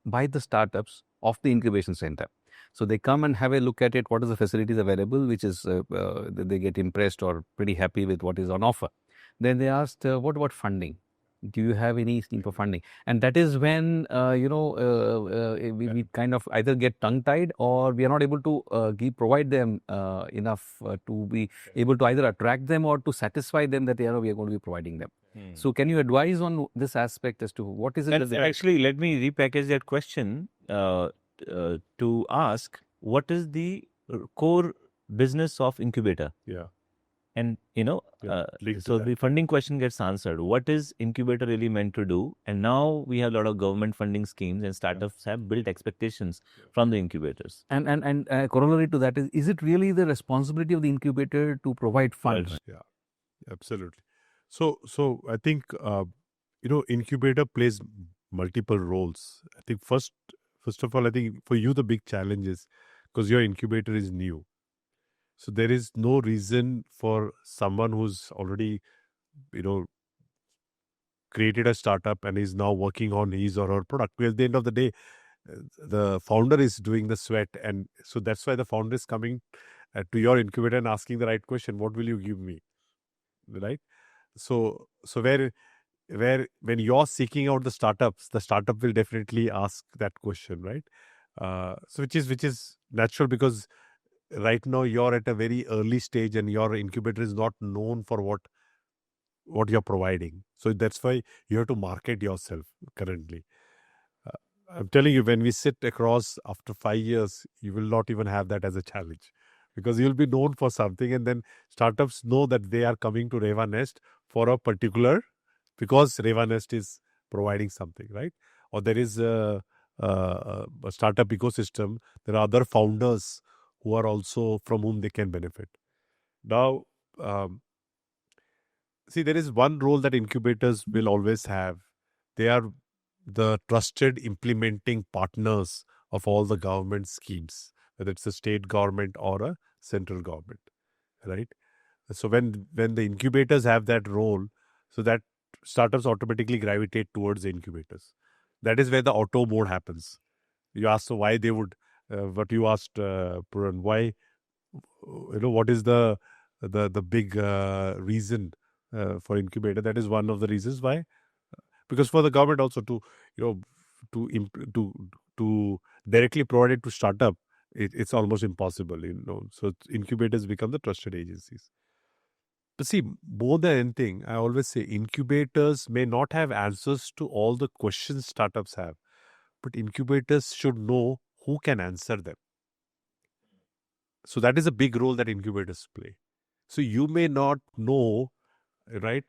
by the startups of the incubation center. So they come and have a look at it. What are the facilities available? Which is they get impressed or pretty happy with what is on offer. Then they asked, what about funding? Do you have any scheme for funding? And that is when we kind of either get tongue-tied, or we are not able to provide them enough to be able to either attract them or to satisfy them that we are going to be providing them. So can you advise on this aspect as to what is it? Actually, let me repackage that question to ask, what is the core business of incubator? Yeah. And, so the funding question gets answered. What is incubator really meant to do? And now we have a lot of government funding schemes, and startups have built expectations from the incubators. And corollary to that is it really the responsibility of the incubator to provide funds? Yeah, absolutely. So I think, incubator plays multiple roles. I think first of all, I think for you, the big challenge is because your incubator is new. So there is no reason for someone who's already, created a startup and is now working on his or her product. Well, at the end of the day, the founder is doing the sweat, and so that's why the founder is coming to your incubator and asking the right question: what will you give me, right? So where when you're seeking out the startups, the startup will definitely ask that question, right? So which is natural, because right now you're at a very early stage and your incubator is not known for what you're providing. So that's why you have to market yourself currently. Uh, I'm telling you, when we sit across after 5 years, you will not even have that as a challenge, because you'll be known for something, and then startups know that they are coming to REVA Nest for a particular, because REVA Nest is providing something, right? Or there is a startup ecosystem. There are other founders who are also from whom they can benefit. Now, um, see, there is one role that incubators will always have. They are the trusted implementing partners of all the government schemes, whether it's a state government or a central government, right? So when the incubators have that role, so that startups automatically gravitate towards the incubators. That is where the auto mode happens. You asked, so why they would, what you asked, Puran, why, what is the big reason for incubator? That is one of the reasons why, because for the government also to, to to directly provide it to startup, it's almost impossible. So incubators become the trusted agencies. But see, more than anything, I always say incubators may not have answers to all the questions startups have, but incubators should know who can answer them. So that is a big role that incubators play. So you may not know, right,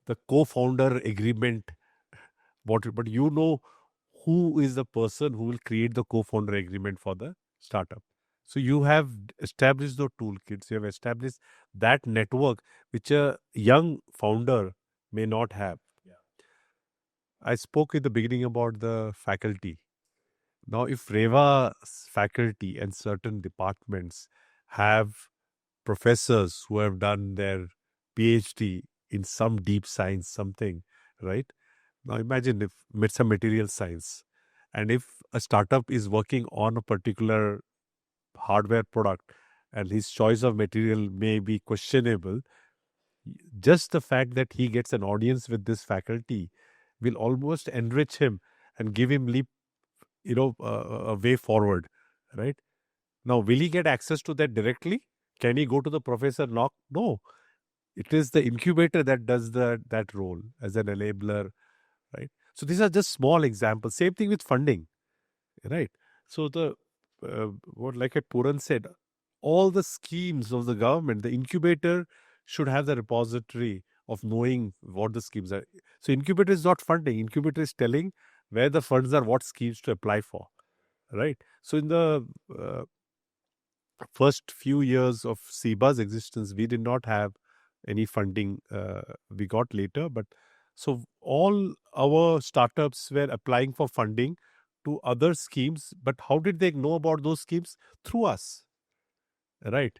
the co-founder agreement, but you know who is the person who will create the co-founder agreement for the startup. So you have established the toolkits, you have established that network which a young founder may not have. I spoke in the beginning about the faculty. Now, if REVA faculty and certain departments have professors who have done their PhD in some deep science, something, right? Now, imagine if it's a material science, and if a startup is working on a particular hardware product and his choice of material may be questionable, just the fact that he gets an audience with this faculty will almost enrich him and give him a way forward, right? Now, will he get access to that directly? Can he go to the professor knock? No. It is the incubator that does that role as an enabler, right? So these are just small examples. Same thing with funding, right? So what, like Puran said, all the schemes of the government, the incubator should have the repository of knowing what the schemes are. So incubator is not funding. Incubator is telling where the funds are, what schemes to apply for, right? So in the first few years of CIBA's existence, we did not have any funding. We got later, but so all our startups were applying for funding to other schemes. But how did they know about those schemes? Through us, right?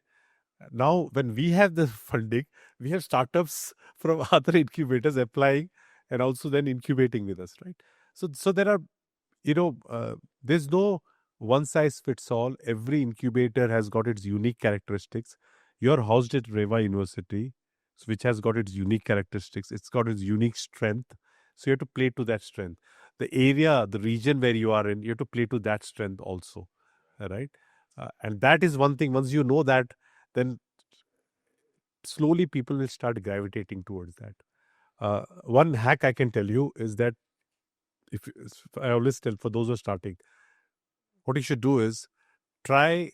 Now, when we have the funding, we have startups from other incubators applying and also then incubating with us, right? So there are, there's no one size fits all. Every incubator has got its unique characteristics. You're housed at REVA University, which has got its unique characteristics. It's got its unique strength. So you have to play to that strength. The area, the region where you are in, you have to play to that strength also, right? And that is one thing. Once you know that, then slowly people will start gravitating towards that. One hack I can tell you is that if I always tell for those who are starting, what you should do is try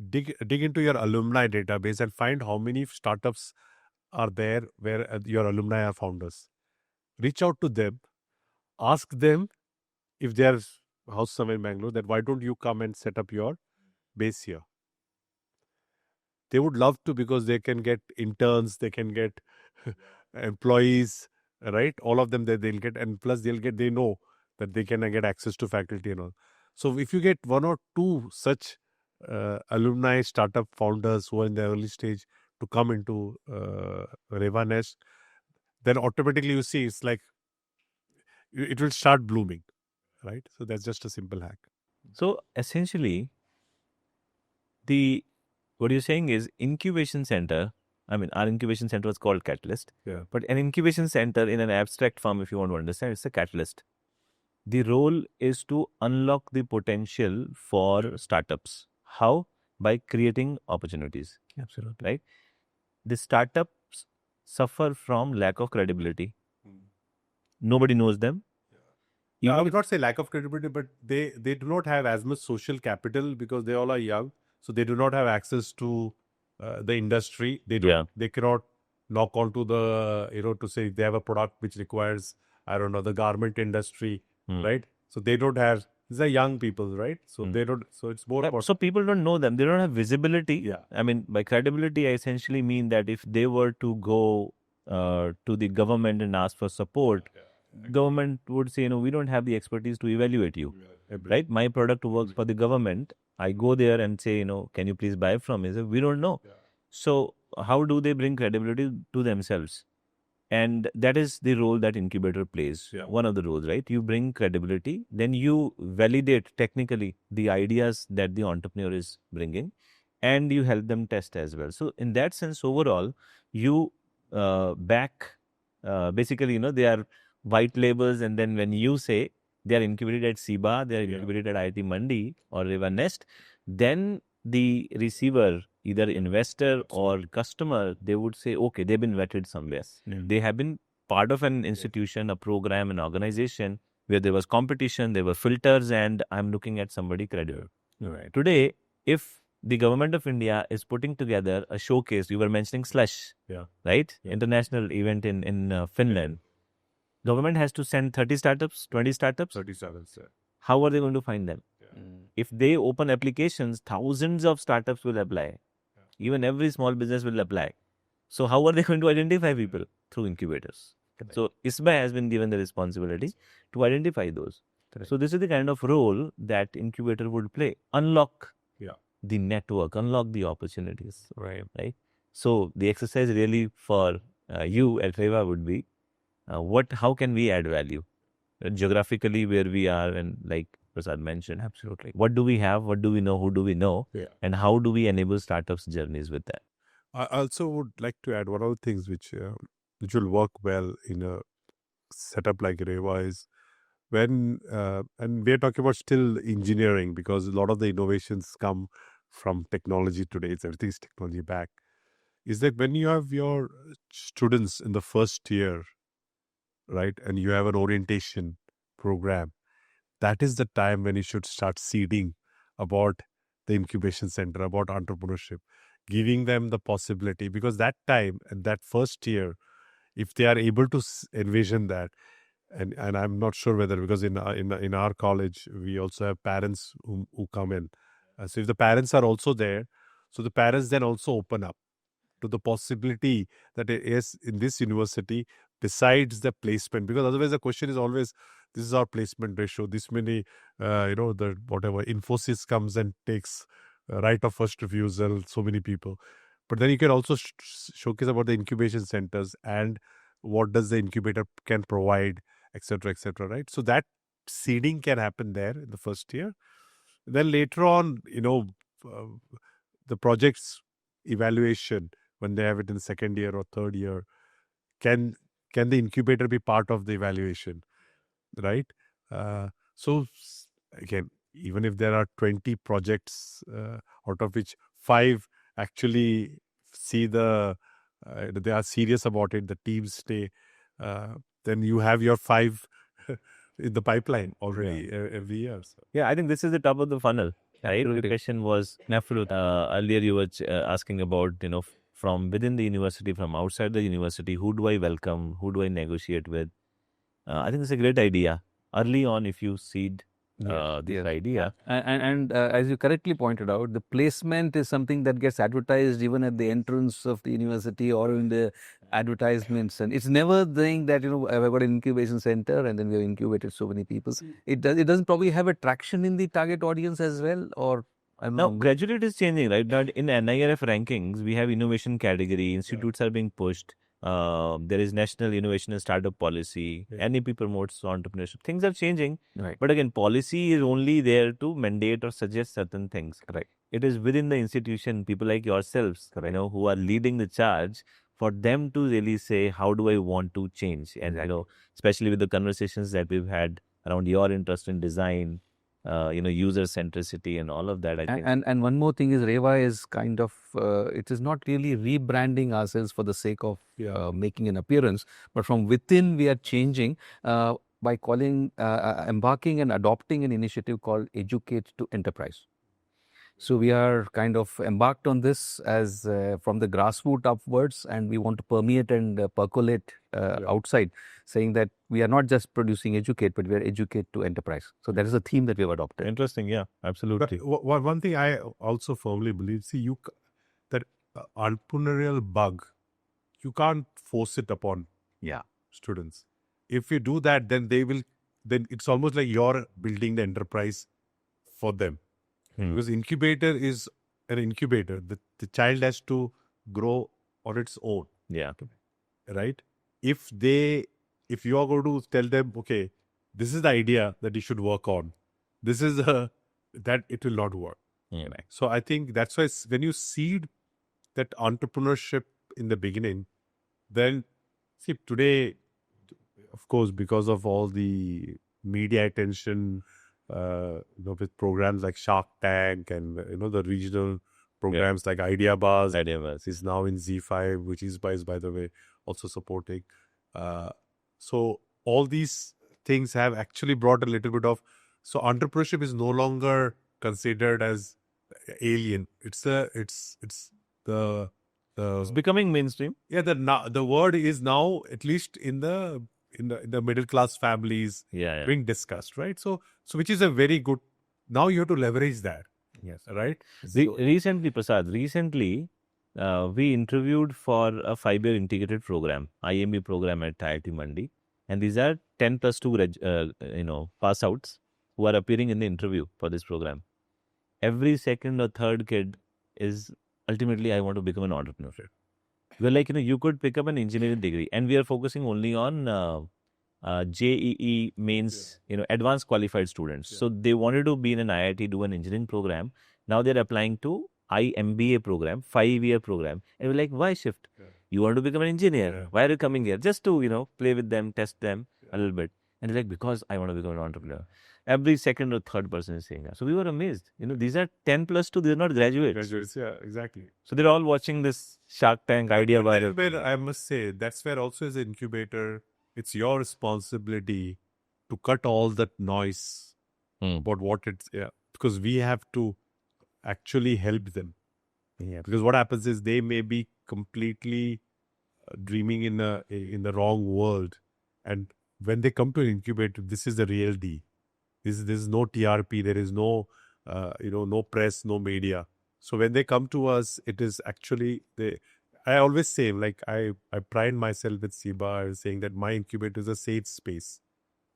dig into your alumni database and find how many startups are there where your alumni are founders. Reach out to them, ask them if they are house somewhere in Bangalore, that why don't you come and set up your base here? They would love to, because they can get interns, they can get employees, right? All of them that they'll get, and plus they know that they can get access to faculty and all. So if you get one or two such alumni startup founders who are in the early stage to come into REVA Nest, then automatically you see it's like it will start blooming, right? So that's just a simple hack. So essentially, what you're saying is incubation center. I mean, our incubation center was called Catalyst. Yeah. But an incubation center in an abstract form, if you want to understand, it's a catalyst. The role is to unlock the potential for startups. How? By creating opportunities. Absolutely. Right? The startups suffer from lack of credibility. Nobody knows them. I would not say lack of credibility, but they do not have as much social capital because they all are young. So they do not have access to the industry. They cannot knock onto the, to say they have a product which requires, I don't know, the garment industry, right? So they don't have, these are young people, right? So they don't, so it's more about. So people don't know them. They don't have visibility. Yeah. I mean, by credibility, I essentially mean that if they were to go to the government and ask for support, government would say, we don't have the expertise to evaluate you, right? My product works for the government. I go there and say, can you please buy from me? So we don't know. So how do they bring credibility to themselves? And that is the role that incubator plays. One of the roles, right? You bring credibility, then you validate technically the ideas that the entrepreneur is bringing, and you help them test as well. So in that sense, overall, you back, basically, they are white labels. And then when you say they are incubated at CIBA, they are incubated at IIT Mandi or REVA Nest, then the receiver, either investor or customer, they would say, okay, they've been vetted somewhere. They have been part of an institution, a program, an organization where there was competition, there were filters, and I'm looking at somebody credible. Right. Today, if the government of India is putting together a showcase, you were mentioning Slush, right? International event in Finland. Government has to send 30 startups, 20 startups. 37, sir. How are they going to find them? If they open applications, thousands of startups will apply. Even every small business will apply. So how are they going to identify people? Through incubators. So ISBA has been given the responsibility to identify those. So this is the kind of role that incubator would play. Unlock the network, unlock the opportunities. Right. So the exercise really for you at REVA would be, how can we add value? Geographically where we are, and like Prasad mentioned. Absolutely. What do we have? What do we know? Who do we know? Yeah. And how do we enable startups' journeys with that? I also would like to add one of the things which will work well in a setup like REVA is when, and we're talking about still engineering, because a lot of the innovations come from technology today. It's everything's technology back. Is that when you have your students in the first year, right, and you have an orientation program, that is the time when you should start seeding about the incubation center, about entrepreneurship, giving them the possibility, because that time and that first year, if they are able to envision that, and I'm not sure whether, because in our college we also have parents who come in. So if the parents are also there, so the parents then also open up to the possibility that is in this university, besides the placement, because otherwise the question is always, this is our placement ratio, this many, the whatever, Infosys comes and takes right of first refusal, so many people. But then you can also showcase about the incubation centers and what does the incubator can provide, etc., right? So that seeding can happen there in the first year. Then later on, the project's evaluation, when they have it in the second year or third year, can the incubator be part of the evaluation, right? So again, even if there are 20 projects, out of which 5 actually see they are serious about it, the teams stay, then you have your 5 in the pipeline already every year. So. Yeah, I think this is the top of the funnel, right? The question was, earlier you were asking about, from within the university, from outside the university, who do I welcome? Who do I negotiate with? I think it's a great idea. Early on, if you seed this idea. And as you correctly pointed out, the placement is something that gets advertised even at the entrance of the university or in the advertisements. And it's never saying that, I've got an incubation center and then we have incubated so many people. It doesn't probably have a traction in the target audience as well, or... Now, gradually it is changing, right? Now, in NIRF rankings, we have innovation category, institutes are being pushed. There is National Innovation and Startup Policy. Yeah. NEP promotes entrepreneurship. Things are changing. Right. But again, policy is only there to mandate or suggest certain things. Right. It is within the institution, people like yourselves, who are leading the charge, for them to really say, how do I want to change? And, especially with the conversations that we've had around your interest in design, user centricity and all of that, I think. And one more thing is REVA is kind of, it is not really rebranding ourselves for the sake of making an appearance, but from within we are changing by embarking and adopting an initiative called Educate to Enterprise. So we are kind of embarked on this as from the grassroots upwards, and we want to permeate and percolate outside, saying that we are not just producing educate, but we are educate to enterprise. So that is a theme that we have adopted. Interesting, yeah, absolutely. But one thing I also firmly believe, that entrepreneurial bug, you can't force it upon students. If you do that, then it's almost like you're building the enterprise for them. Because incubator is an incubator. The child has to grow on its own. Yeah. Right? If you are going to tell them, okay, this is the idea that you should work on, this is that it will not work. Yeah. So I think that's why when you seed that entrepreneurship in the beginning, then see today, of course, because of all the media attention, with programs like Shark Tank and the regional programs like Idea Buzz is now in Z5, which ISBA is, by the way, also supporting. So all these things have actually brought a little bit of, so entrepreneurship is no longer considered as alien. It's becoming mainstream. Yeah, the word is now, at least in the middle class families, being discussed, right? So which is a very good. Now you have to leverage that. Yes. Right. Recently, Prasad. We interviewed for a 5-year integrated program, IMB program at IIT Mandi, and these are 10+2 pass outs who are appearing in the interview for this program. Every second or third kid is ultimately, I want to become an entrepreneur. We're like, you could pick up an engineering degree, and we are focusing only on JEE mains, advanced qualified students. So they wanted to be in an IIT, do an engineering program. Now they're applying to IMBA program, 5-year program. And we're like, why shift? You want to become an engineer. Why are you coming here? Just to, play with them, test them a little bit. And they're like, because I want to become an entrepreneur. Every second or third person is saying that. So we were amazed. These are 10+2, they're not graduates. Graduates, yeah, exactly. So they're all watching this Shark Tank idea. I must say, that's where also as an incubator, it's your responsibility to cut all that noise about what it's, because we have to actually help them. Yeah. Because what happens is they may be completely dreaming in the wrong world. And when they come to an incubator, this is the real deal. This is no TRP. There is no, no press, no media. So when they come to us, it is actually I always say, like I pride myself with CIBA saying that my incubator is a safe space.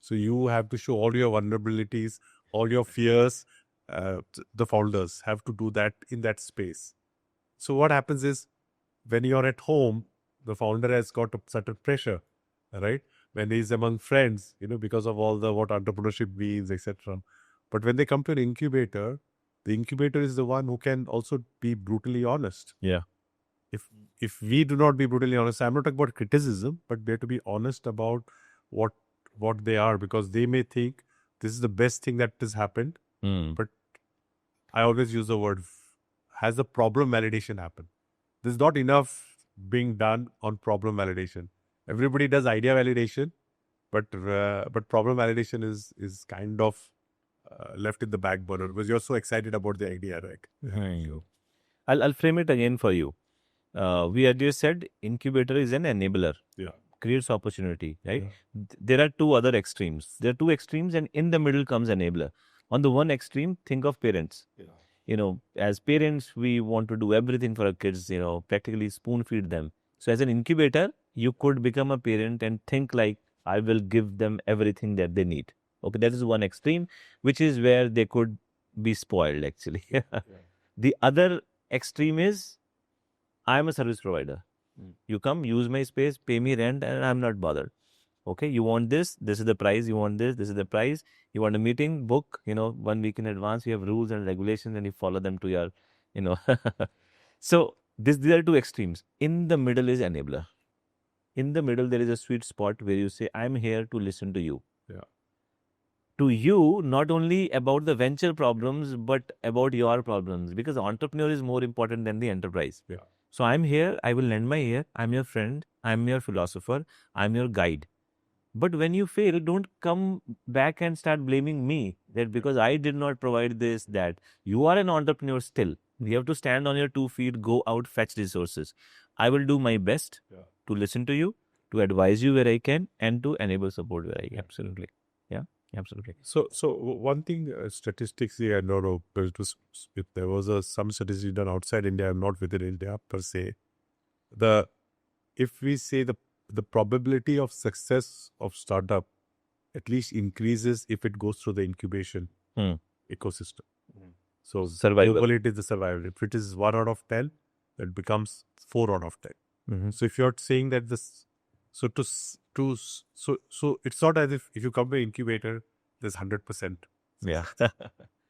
So you have to show all your vulnerabilities, all your fears. The founders have to do that in that space. So what happens is when you're at home, the founder has got a certain pressure, right? When he's among friends, because of all what entrepreneurship means, etc. But when they come to an incubator, the incubator is the one who can also be brutally honest. Yeah. If we do not be brutally honest, I'm not talking about criticism, but we have to be honest about what they are, because they may think this is the best thing that has happened. But I always use the word, has the problem validation happened? There's not enough being done on problem validation. Everybody does idea validation, but problem validation is kind of left in the back burner because you're so excited about the idea, right? I'll frame it again for you. We earlier said incubator is an enabler. Yeah. Creates opportunity, right? Yeah. There are two other extremes. There are two extremes, and in the middle comes enabler. On the one extreme, think of parents. Yeah. As parents, we want to do everything for our kids, practically spoon feed them. So as an incubator, you could become a parent and think like, I will give them everything that they need. Okay, that is one extreme, which is where they could be spoiled actually. Yeah. The other extreme is, I am a service provider. You come, use my space, pay me rent, and I'm not bothered. Okay, you want this is the price. You want this is the price. You want a meeting, book, 1 week in advance. We have rules and regulations and you follow them to your, you know. So these are two extremes. In the middle is enabler. In the middle, there is a sweet spot where you say, I'm here to listen to you. Yeah. To you, not only about the venture problems, but about your problems, because the entrepreneur is more important than the enterprise. Yeah. So I'm here, I will lend my ear, I'm your friend, I'm your philosopher, I'm your guide. But when you fail, don't come back and start blaming me that because I did not provide this, that. You are an entrepreneur still. You have to stand on your 2 feet, go out, fetch resources. I will do my best to listen to you, to advise you where I can, and to enable support where I can. Absolutely. Yeah, absolutely. So one thing, statistics here, I don't know, but if there was some statistics done outside India, I'm not within India per se. If we say the probability of success of startup at least increases if it goes through the incubation ecosystem. So Survival. globally it is the survival. If it is 1 out of 10, it becomes 4 out of 10. So if you're saying that this, so it's not as if you come to incubator, there's 100%. Yeah.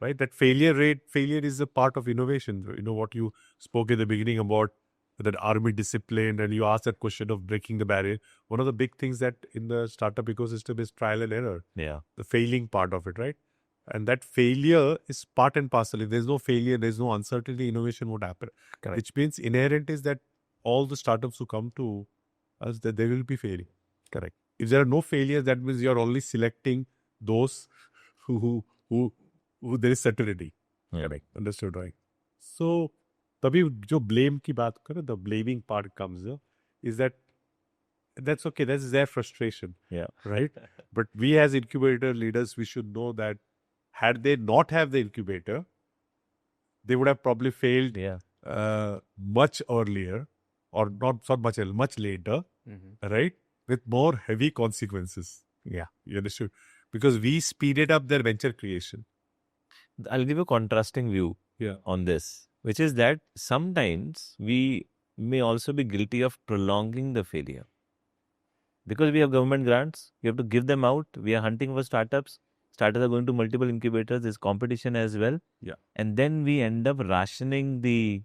Right? That failure is a part of innovation. You know what you spoke in the beginning about that army discipline, and you asked that question of breaking the barrier. One of the big things that in the startup ecosystem is trial and error. Yeah. The failing part of it, right? And that failure is part and parcel. If there's no failure, there's no uncertainty, innovation won't happen. Correct. Which means inherent is that all the startups who come to us, that they will be failing. Correct. If there are no failures, that means you're only selecting those who there is certainty. Correct. Understood, right? So, तभी जो blame की बात करें, the blaming part comes, is that's okay, that's their frustration. Yeah. Right? But we as incubator leaders, we should know that had they not have the incubator, they would have probably failed much earlier, or not much earlier, much later, right? With more heavy consequences. Yeah. You understood? Because we speeded up their venture creation. I'll give a contrasting view on this, which is that sometimes we may also be guilty of prolonging the failure. Because we have government grants, we have to give them out. We are hunting for startups. Startups are going to multiple incubators. There's competition as well. Yeah. And then we end up rationing the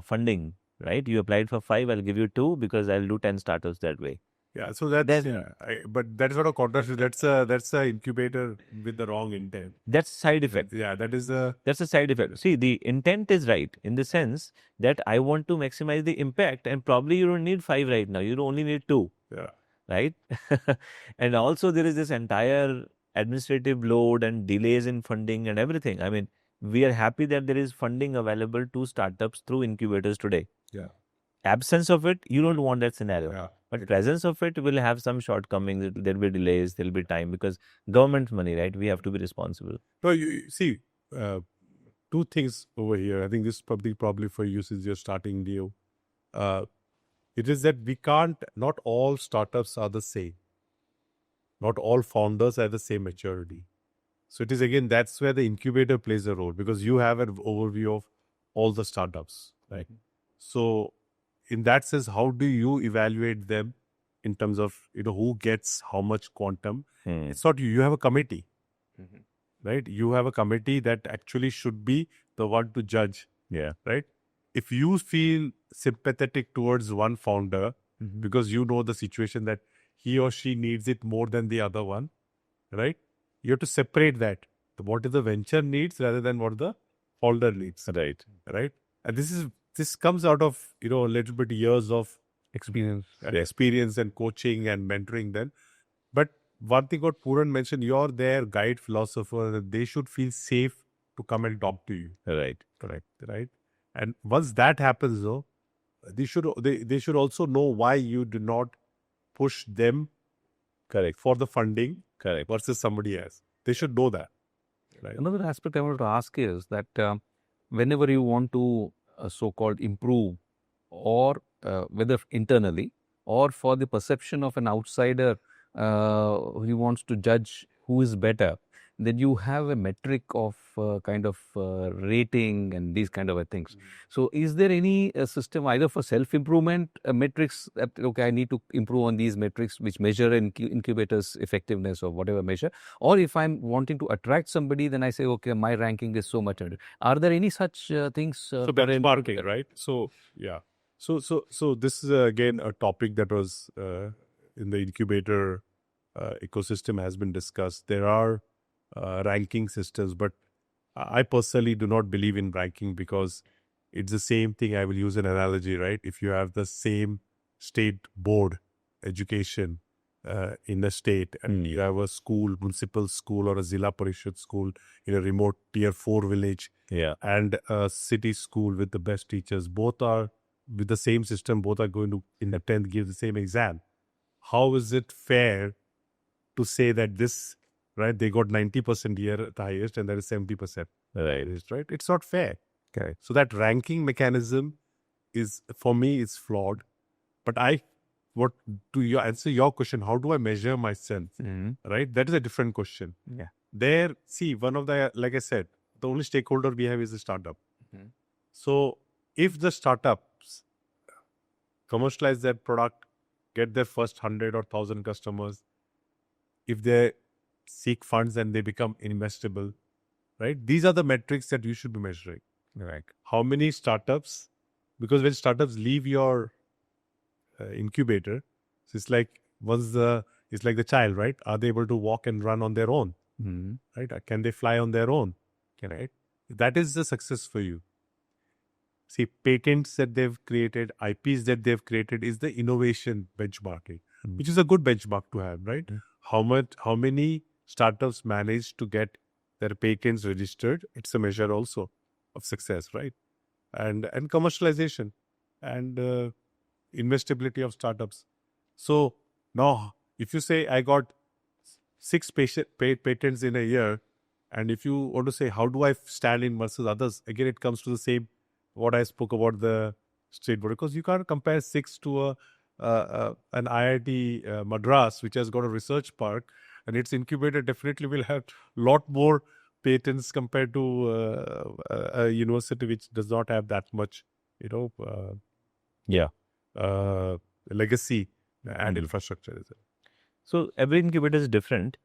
funding, right? You applied for 5, I'll give you 2 because I'll do 10 startups that way. Yeah, so that's but that's not a contrast. That's a incubator with the wrong intent. That's side effect. Yeah, that's a side effect. See, the intent is right in the sense that I want to maximize the impact, and probably you don't need 5 right now. You only need 2. Yeah. Right? And also there is this entire administrative load and delays in funding and everything. I mean, we are happy that there is funding available to startups through incubators today. Yeah. Absence of it, you don't want that scenario. Yeah. But presence of it will have some shortcomings. There'll be delays, there'll be time, because government money, right? We have to be responsible. No, you see, 2 things over here. I think this is probably for you since you're starting new. It is that not all startups are the same. Not all founders have the same maturity. So it is, again, that's where the incubator plays a role, because you have an overview of all the startups, right? So in that sense, how do you evaluate them in terms of, who gets how much quantum? It's not you have a committee, right? You have a committee that actually should be the one to judge, right? If you feel sympathetic towards one founder because you know the situation that he or she needs it more than the other one, right? You have to separate that. What is the venture needs rather than what the founder needs. Right. Right? And this comes out of, a little bit years of Experience. Experience and coaching and mentoring them. But one thing what Puran mentioned, you're their guide philosopher, that they should feel safe to come and talk to you. Right. Correct. Right? And once that happens, though, they should also know why you do not push them for the funding versus somebody else. They should know that. Right? Another aspect I wanted to ask is that whenever you want to so-called improve, or whether internally or for the perception of an outsider who wants to judge who is better, then you have a metric of kind of rating and these kind of things. So is there any system either for self-improvement metrics that, okay, I need to improve on these metrics which measure incubator's effectiveness or whatever measure, or if I'm wanting to attract somebody, then I say, okay, my ranking is so much. Are there any such things? So benchmarking, right? So yeah. So this is again a topic that was in the incubator ecosystem has been discussed. There are ranking systems, but I personally do not believe in ranking because it's the same thing. I will use an analogy, right? If you have the same state board education in the state and you have a school, municipal school or a Zilla Parishad school in a remote tier 4 village and a city school with the best teachers, both are with the same system, both are going to in the 10th give the same exam. How is it fair to say that this, right, they got 90% here at the highest and there is 70%. Right. It's not fair. Okay. So that ranking mechanism is, for me, is flawed. But to answer your question, how do I measure myself? Right? That is a different question. Yeah. There, see, one of the, like I said, the only stakeholder we have is the startup. So if the startups commercialize their product, get their first 100 or 1,000 customers, if they seek funds and they become investable, right? These are the metrics that you should be measuring. Right. How many startups, because when startups leave your incubator, so it's like it's like the child, right? Are they able to walk and run on their own? Right? Can they fly on their own? Right? That is the success for you. See, patents that they've created, IPs that they've created is the innovation benchmarking, which is a good benchmark to have, right? How many startups manage to get their patents registered? It's a measure also of success, right? And commercialization and investability of startups. So now, if you say I got 6 patents in a year, and if you want to say how do I stand in versus others, again it comes to the same what I spoke about the state board, because you can't compare 6 to an IIT Madras, which has got a research park, and its incubator definitely will have a lot more patents compared to a university which does not have that much, legacy and infrastructure. So every incubator is different,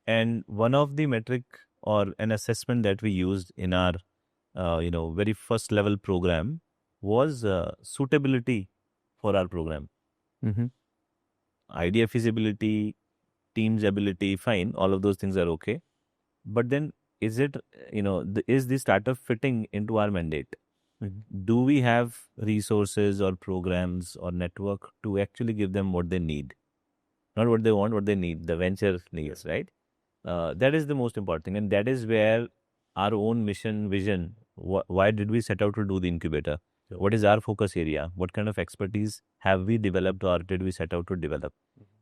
and one of the metric or an assessment that we used in our very first level program was suitability for our program. Idea feasibility, team's ability, fine, all of those things are okay. But then is it, is the startup fitting into our mandate? Do we have resources or programs or network to actually give them what they need? Not what they want, what they need, the venture needs, right? That is the most important thing. And that is where our own mission, vision, why did we set out to do the incubator? What is our focus area? What kind of expertise have we developed or did we set out to develop?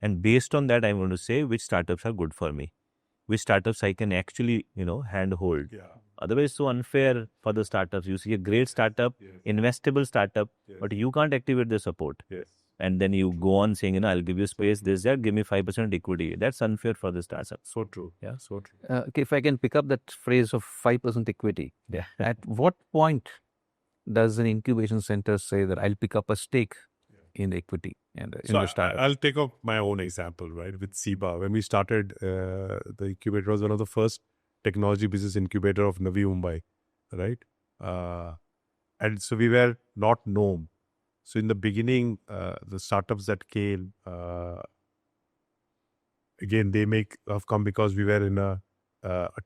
And based on that, I'm going to say which startups are good for me, which startups I can actually, handhold. Otherwise, it's so unfair for the startups. You see a great startup, investable startup, but you can't activate the support. And then you go on saying, I'll give you space, this, that, give me 5% equity. That's unfair for the startup. So true. Yeah, so true. Okay, if I can pick up that phrase of 5% equity, at what point does an incubation center say that I'll pick up a stake in the equity and in the startup? I'll take up my own example, right? With CIBA, when we started, the incubator was one of the first technology business incubator of Navi Mumbai, right? And so we were not known. So in the beginning, the startups that came, again, they have come because we were in a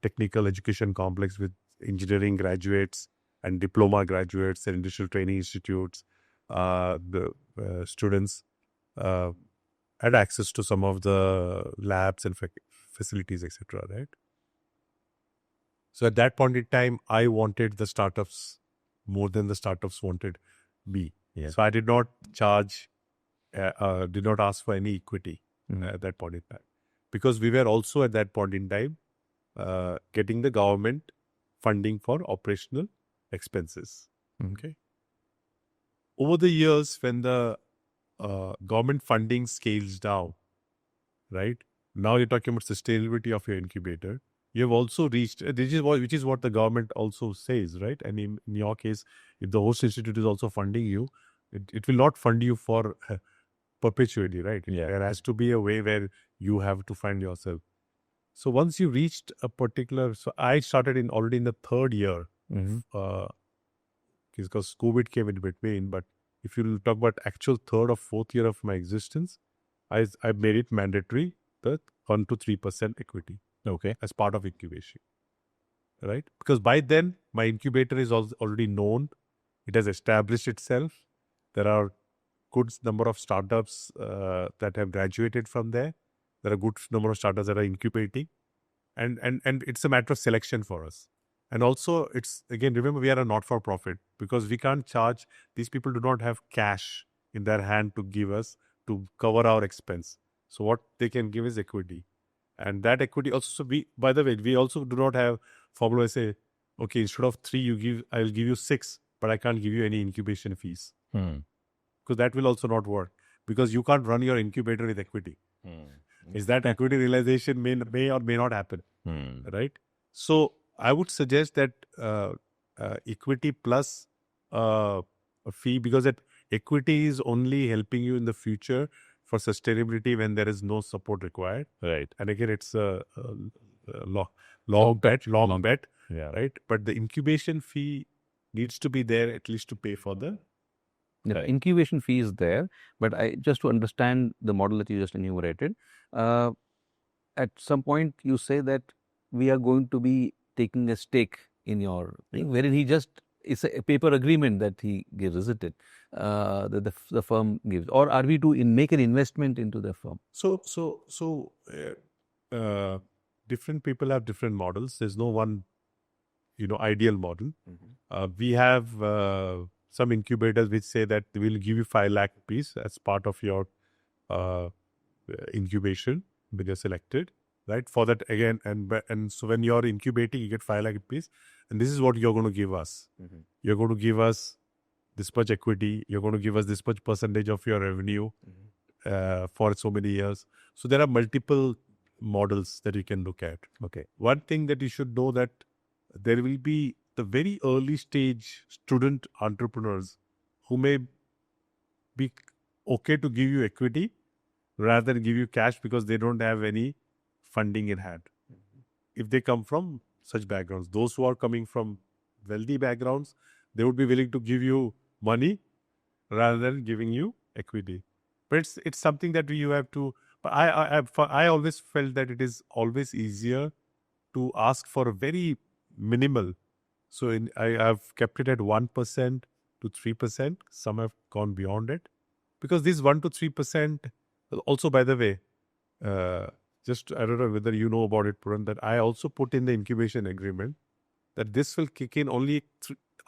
technical education complex with engineering graduates and diploma graduates and industrial training institutes. The students had access to some of the labs and facilities, etc. Right? So at that point in time, I wanted the startups more than the startups wanted me. So I did not charge, did not ask for any equity at that point in time, because we were also at that point in time getting the government funding for operational expenses. Okay. Over the years, when the government funding scales down, right? Now you're talking about sustainability of your incubator. you have also reached, which is what the government also says, right? And in your case, if the host institute is also funding you, it will not fund you for perpetually, right? Yeah. There has to be a way where you have to find yourself. So once you reached a particular, so I started already in the third year, because COVID came in between. But if you talk about actual third or fourth year of my existence, I made it mandatory that 1 to 3% equity. Okay. As part of incubation, right? Because by then my incubator is already known. It has established itself. There are good number of startups that have graduated from there. There are good number of startups that are incubating, and it's a matter of selection for us. And also, it's again, remember, we are a not-for-profit, because we can't charge. These people do not have cash in their hand to give us to cover our expense. So what they can give is equity. And that equity also, by the way, we also do not have formula say, okay, instead of 3, I'll give you 6, but I can't give you any incubation fees. Because that will also not work, because you can't run your incubator with equity. Is that equity realization may or may not happen, right? So I would suggest that equity plus a fee, because that equity is only helping you in the future for sustainability when there is no support required. Right. And again, it's a long bet, Yeah. right? But the incubation fee needs to be there at least to pay for the. The Right. incubation fee is there, but just to understand the model that you just enumerated, at some point you say that we are going to be taking a stake in your thing, wherein it's a paper agreement that he gives, isn't it? That the firm gives, or are we to make an investment into the firm? So different people have different models. There's no one, ideal model. We have some incubators which say that they will give you 5 lakh rupees as part of your incubation when you're selected, right? For that again, and so when you're incubating, you get 5 lakh rupees, and this is what you're going to give us. You're going to give us this much equity. You're going to give us this much percentage of your revenue for so many years. So there are multiple models that you can look at. Okay. One thing that you should know, that there will be the very early stage student entrepreneurs who may be okay to give you equity rather than give you cash, because they don't have any funding in hand. If they come from such backgrounds, those who are coming from wealthy backgrounds, they would be willing to give you money rather than giving you equity. But it's something that you have to. But I always felt that it is always easier to ask for a very minimal. So I have kept it at 1% to 3%. Some have gone beyond it, because this 1 to 3%. Also, by the way, just I don't know whether you know about it, Puran, that I also put in the incubation agreement that this will kick in only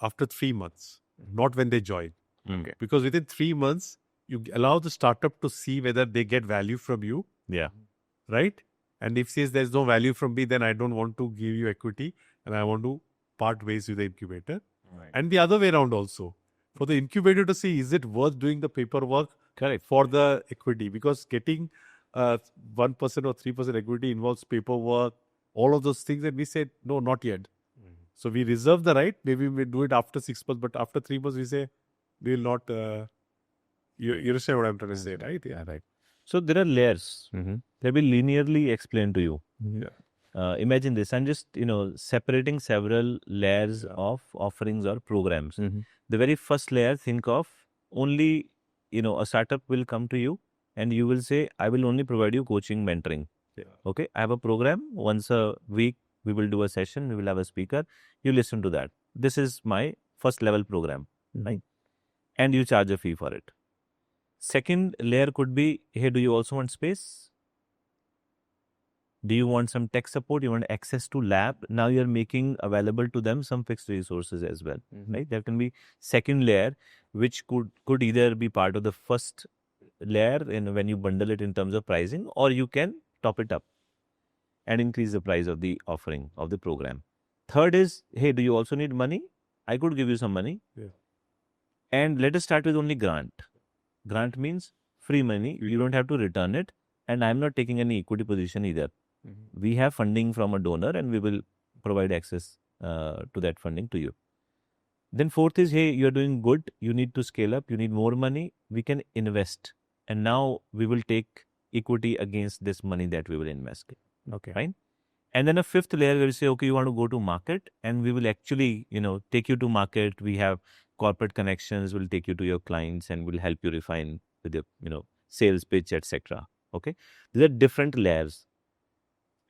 after 3 months, not when they join. Okay. Because within 3 months, you allow the startup to see whether they get value from you. Yeah. Right? And if says there's no value from me, then I don't want to give you equity, and I want to part ways with the incubator. Right. And the other way around also. For the incubator to see, is it worth doing the paperwork for the equity? Because getting 1% or 3% equity involves paperwork, all of those things. And we said, no, not yet. So we reserve the right. Maybe we do it after 6 months, but after 3 months, we say, we will not. You understand what I'm trying to say, right? Yeah, right. So there are layers. They will linearly explain to you. Yeah. Imagine this. I'm just, separating several layers of offerings or programs. The very first layer, think of only, a startup will come to you and you will say, I will only provide you coaching, mentoring. Yeah. Okay. I have a program. Once a week, we will do a session. We will have a speaker. You listen to that. This is my first level program, right? And you charge a fee for it. Second layer could be, hey, do you also want space? Do you want some tech support? You want access to lab? Now you're making available to them some fixed resources as well, right? There can be second layer, which could either be part of the first layer when you bundle it in terms of pricing, or you can top it up and increase the price of the offering of the program. Third is, hey, do you also need money? I could give you some money. Yeah. And let us start with only grant. Grant means free money. You don't have to return it. And I'm not taking any equity position either. We have funding from a donor and we will provide access to that funding to you. Then fourth is, hey, you're doing good. You need to scale up. You need more money. We can invest. And now we will take equity against this money that we will invest. Okay. Fine. And then a fifth layer where we say, okay, you want to go to market and we will actually, take you to market. We have corporate connections. We'll take you to your clients and we'll help you refine with your, sales pitch, etc. Okay. These are different layers.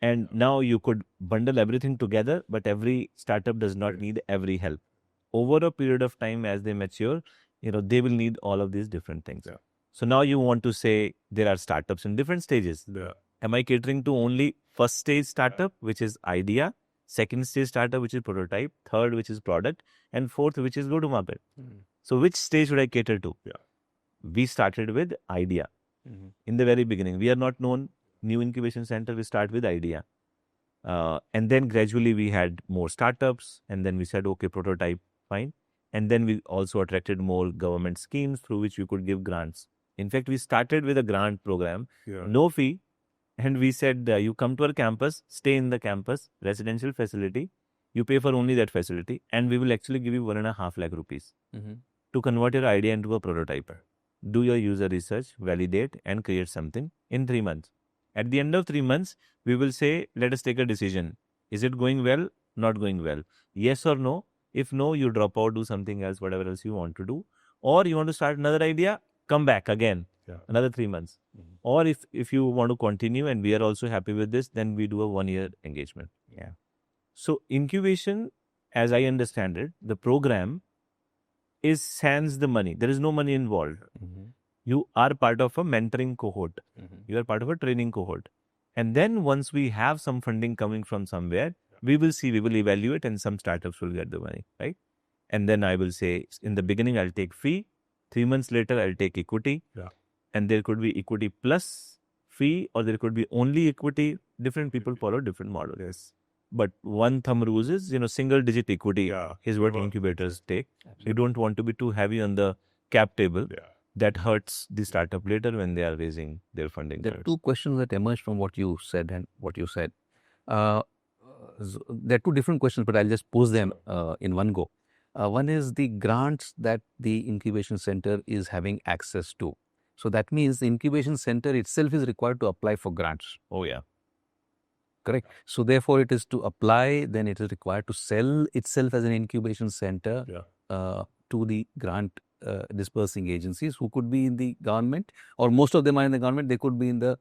And now you could bundle everything together, but every startup does not need every help. Over a period of time as they mature, they will need all of these different things. Yeah. So now you want to say there are startups in different stages. Yeah. Am I catering to only first stage startup, which is idea, second stage startup, which is prototype, third, which is product, and fourth, which is go to market? So which stage should I cater to? Yeah. We started with idea. In the very beginning, we are not known. New incubation center, we start with idea. And then gradually we had more startups, and then we said, okay, prototype, fine. And then we also attracted more government schemes through which we could give grants. In fact, we started with a grant program, no fee. And we said, you come to our campus, stay in the campus, residential facility, you pay for only that facility, and we will actually give you 1.5 lakh rupees to convert your idea into a prototype. Do your user research, validate, and create something in 3 months. At the end of 3 months, we will say, let us take a decision. Is it going well? Not going well? Yes or no? If no, you drop out, do something else, whatever else you want to do. Or you want to start another idea, come back again, another 3 months. Or if you want to continue and we are also happy with this, then we do a 1-year engagement. Yeah. So incubation, as I understand it, the program is sans the money. There is no money involved. You are part of a mentoring cohort. You are part of a training cohort. And then once we have some funding coming from somewhere, we will evaluate, and some startups will get the money, right? And then I will say, in the beginning, I'll take fee. 3 months later, I'll take equity. Yeah. And there could be equity plus fee, or there could be only equity. Different people follow different models. Yes. But one thumb rule is, single digit equity is what incubators take. Absolutely. You don't want to be too heavy on the cap table. Yeah. That hurts the startup later when they are raising their funding. There are two questions that emerged from what you said and what you said. There are two different questions, but I'll just pose them in one go. One is the grants that the incubation center is having access to. So that means the incubation center itself is required to apply for grants. Oh, yeah. Correct. So therefore, it is to apply, then it is required to sell itself as an incubation center to the grant dispersing agencies who could be in the government, or most of them are in the government. They could be in the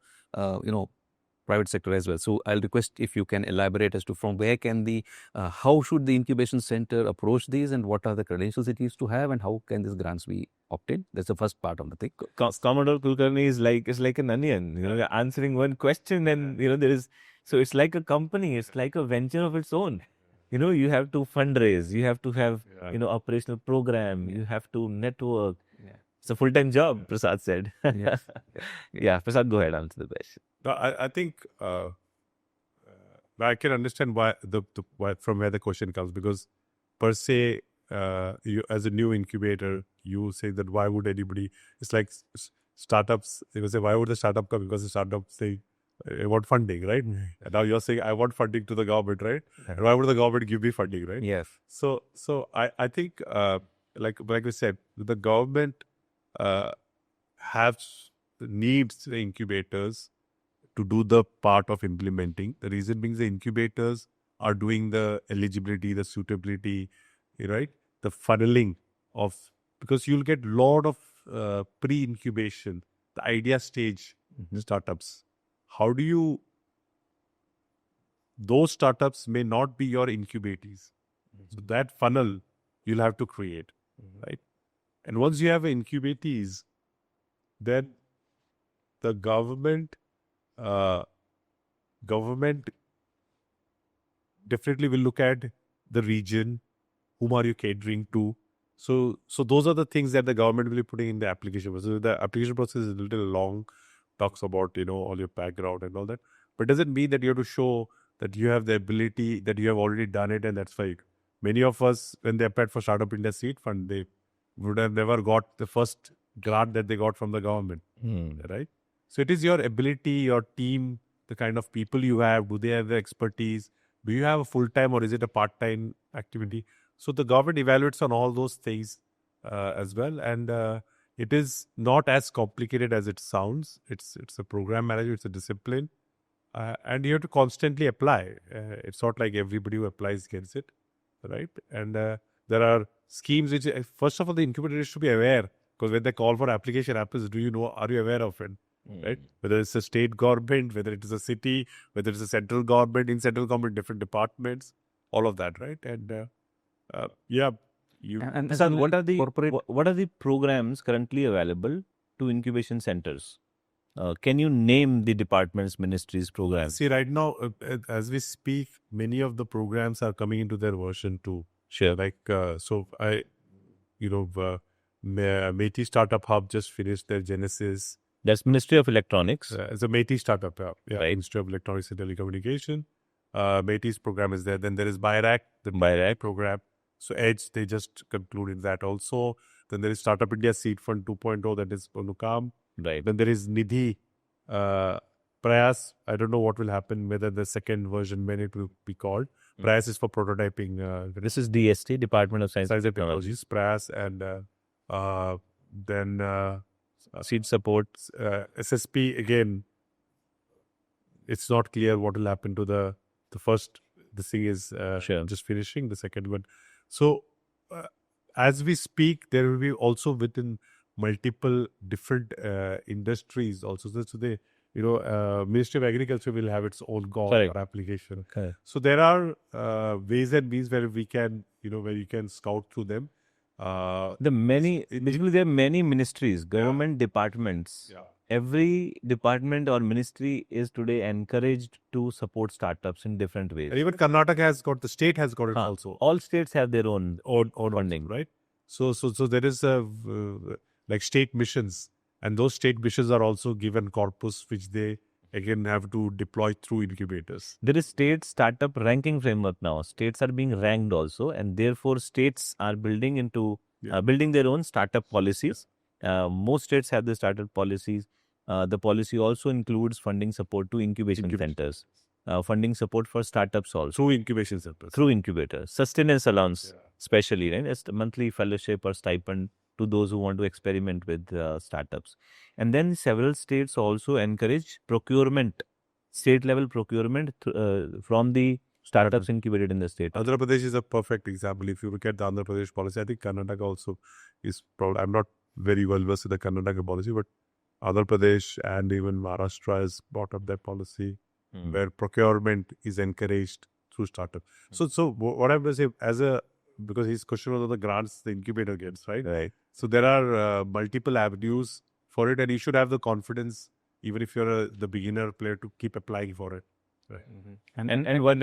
private sector as well. So I'll request if you can elaborate as to from where can how should the incubation center approach these, and what are the credentials it needs to have, and how can these grants be obtained? That's the first part of the thing. Commodore Kulkarni is like an onion, answering one question, and there is, so it's like a company, it's like a venture of its own. You have to fundraise, you have to have operational program, you have to network. It's a full-time job, Prasad said. Yes. Yeah, Prasad, go ahead, answer the question. No, I think I can understand why from where the question comes, because per se, you as a new incubator, you say that why would anybody? It's like startups. They will say, why would the startup come? Because the startup say, I want funding, right? And now you're saying I want funding to the government, right? And why would the government give me funding, right? Yes. So I think like we said, the government needs the incubators to do the part of implementing. The reason being the incubators are doing the eligibility, the suitability, right? The funneling of, because you'll get lot of pre-incubation, the idea stage startups. How do you, those startups may not be your incubatees. So that funnel you'll have to create, right? And once you have incubatees, then the government definitely will look at the region, whom are you catering to. So those are the things that the government will be putting in the application. So the application process is a little long, talks about, all your background and all that. But doesn't mean that you have to show that you have the ability, that you have already done it, and that's fine. Many of us, when they applied for Startup India Seed Fund, they would have never got the first grant that they got from the government, right? So it is your ability, your team, the kind of people you have, do they have the expertise, do you have a full-time or is it a part-time activity? So the government evaluates on all those things as well, and it is not as complicated as it sounds. It's a program management, it's a discipline, and you have to constantly apply. It's not like everybody who applies gets it, right? And there are schemes which, first of all, the incubator should be aware, because when the call for application happens, are you aware of it? Right? Whether it's a state government, whether it is a city, whether it's a central government, in central government, different departments, all of that, right? And And Sir, what are the programs currently available to incubation centers? Can you name the departments, ministries, programs? See, right now, as we speak, many of the programs are coming into their version 2. Sure. Like, Meti Startup Hub just finished their Genesis. That's Ministry of Electronics. It's a Meti Startup Hub. Yeah, right. Ministry of Electronics and Telecommunication. Meti's program is there. Then there is BIRAC, the BIRAC program. So Edge, they just concluded that also. Then there is Startup India Seed Fund 2.0 that is going to come. Right. Then there is Nidhi, Prayas. I don't know what will happen, whether the second version, when it will be called. Prayas is for prototyping. This is DST, Department of Science and Technologies. Prayas, and then Seed Support. SSP, again, it's not clear what will happen to the first. The thing is just finishing, the second one. So as we speak, there will be also within multiple different industries also. So they, Ministry of Agriculture will have its own or application. Correct. So there are ways and means where we can, where you can scout through them. Basically there are many ministries, government departments. Yeah. Every department or ministry is today encouraged to support startups in different ways. And even Karnataka the state has got it also. All states have their own funding, right? So there is like state missions, and those state missions are also given corpus, which they again have to deploy through incubators. There is state startup ranking framework now. States are being ranked also, and therefore states are building their own startup policies. Most states have the startup policies. The policy also includes funding support to incubation centers, funding support for startups also. Through incubation centers. Through incubators. Sustenance allowance, especially, right? It's a monthly fellowship or stipend to those who want to experiment with startups. And then several states also encourage procurement, state-level procurement from the startups incubated in the state. Andhra Pradesh is a perfect example. If you look at the Andhra Pradesh policy, I think Karnataka also is probably, I'm not very well versed in the Karnataka policy, but Andhra Pradesh and even Maharashtra has brought up that policy where procurement is encouraged through startup. So what I'm going to say, because his question was on the grants the incubator gets, right? Right. So there are multiple avenues for it, and you should have the confidence, even if you're the beginner player, to keep applying for it. Right. And once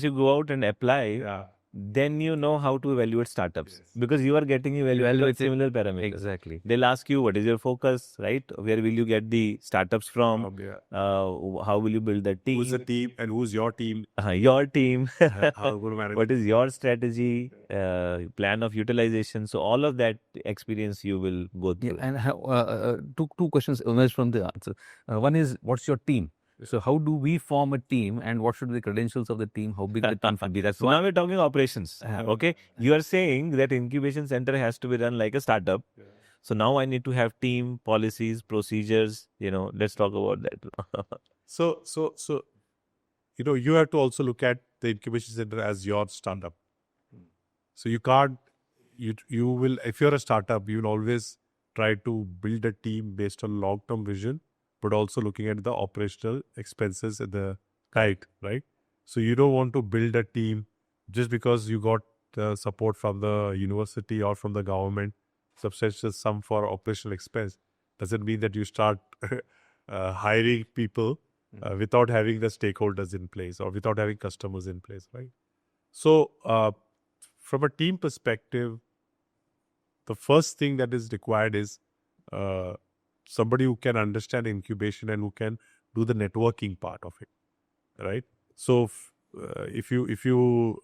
you go out and apply, then you know how to evaluate startups, because you are getting evaluated with similar parameters. Exactly. They'll ask you, what is your focus, right? Where will you get the startups from? How will you build that team? Who's the team and who's your team? Your team. How will you manage? What is your strategy, plan of utilization? So all of that experience you will go through. And two questions emerge from the answer. One is, what's your team? So how do we form a team, and what should be the credentials of the team? How big the team should be? So now we're talking operations. Okay. You are saying that incubation center has to be run like a startup. Yeah. So now I need to have team, policies, procedures. Let's talk about that. So you have to also look at the incubation center as your startup. So you can't, you will, if you're a startup, you will always try to build a team based on long-term vision, but also looking at the operational expenses at the kite, right? So you don't want to build a team just because you got support from the university or from the government, substantial sum for operational expense. Doesn't mean that you start hiring people without having the stakeholders in place or without having customers in place, right? So from a team perspective, the first thing that is required is somebody who can understand incubation and who can do the networking part of it, right? So if you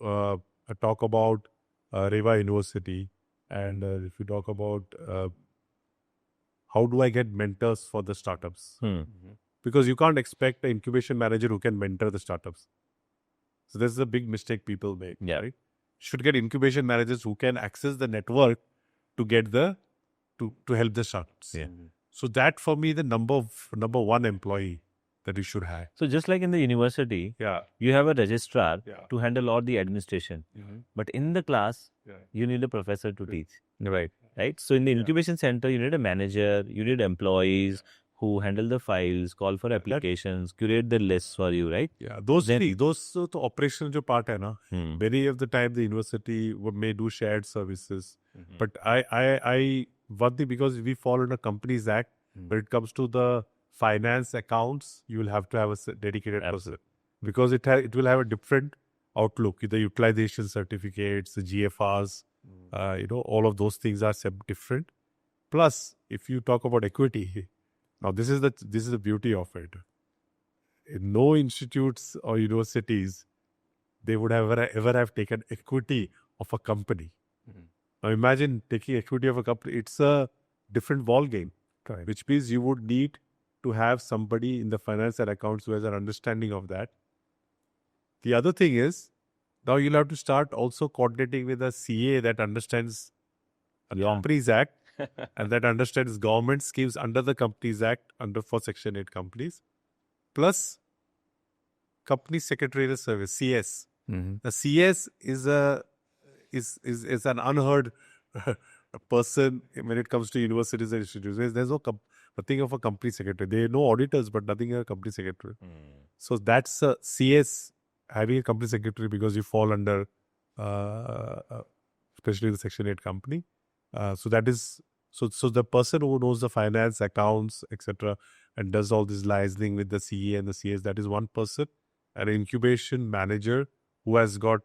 talk about REVA University, and if you talk about how do I get mentors for the startups, because you can't expect an incubation manager who can mentor the startups. So this is a big mistake people make. Yeah. Right? Should get incubation managers who can access the network to get the to help the startups. Yeah. So that for me the number one employee that you should have. So just like in the university, Yeah. you have a registrar Yeah. to handle all the administration. But in the class, Yeah. you need a professor to teach. Right. Right? So in the incubation center, you need a manager, you need employees who handle the files, call for applications, curate the lists for you, right? Yeah, those Then- three, those so the operational jo part hai na, Hmm. many of the time the university may do shared services. But I one thing, because we fall under Companies Act, when it comes to the finance accounts, you will have to have a dedicated person, because it will have a different outlook. The utilization certificates, the GFRs, all of those things are different. Plus, if you talk about equity, now this is the beauty of it. In no institutes or universities, they would ever have taken equity of a company. Now imagine taking equity of a company. It's a different ball game, which means you would need to have somebody in the finance and accounts who has an understanding of that. The other thing is, now you'll have to start also coordinating with a CA that understands the Companies Act and that understands government schemes under the Companies Act, for Section 8 companies, plus Company Secretarial Service, CS. The CS is an unheard person when it comes to universities and institutions. There's nothing of a company secretary. They know auditors, but nothing of a company secretary. So that's a CS having a company secretary, because you fall under, especially the Section 8 company. So that is so the person who knows the finance, accounts, etc., and does all this liaising with the CE and the CS, that is one person. An incubation manager who has got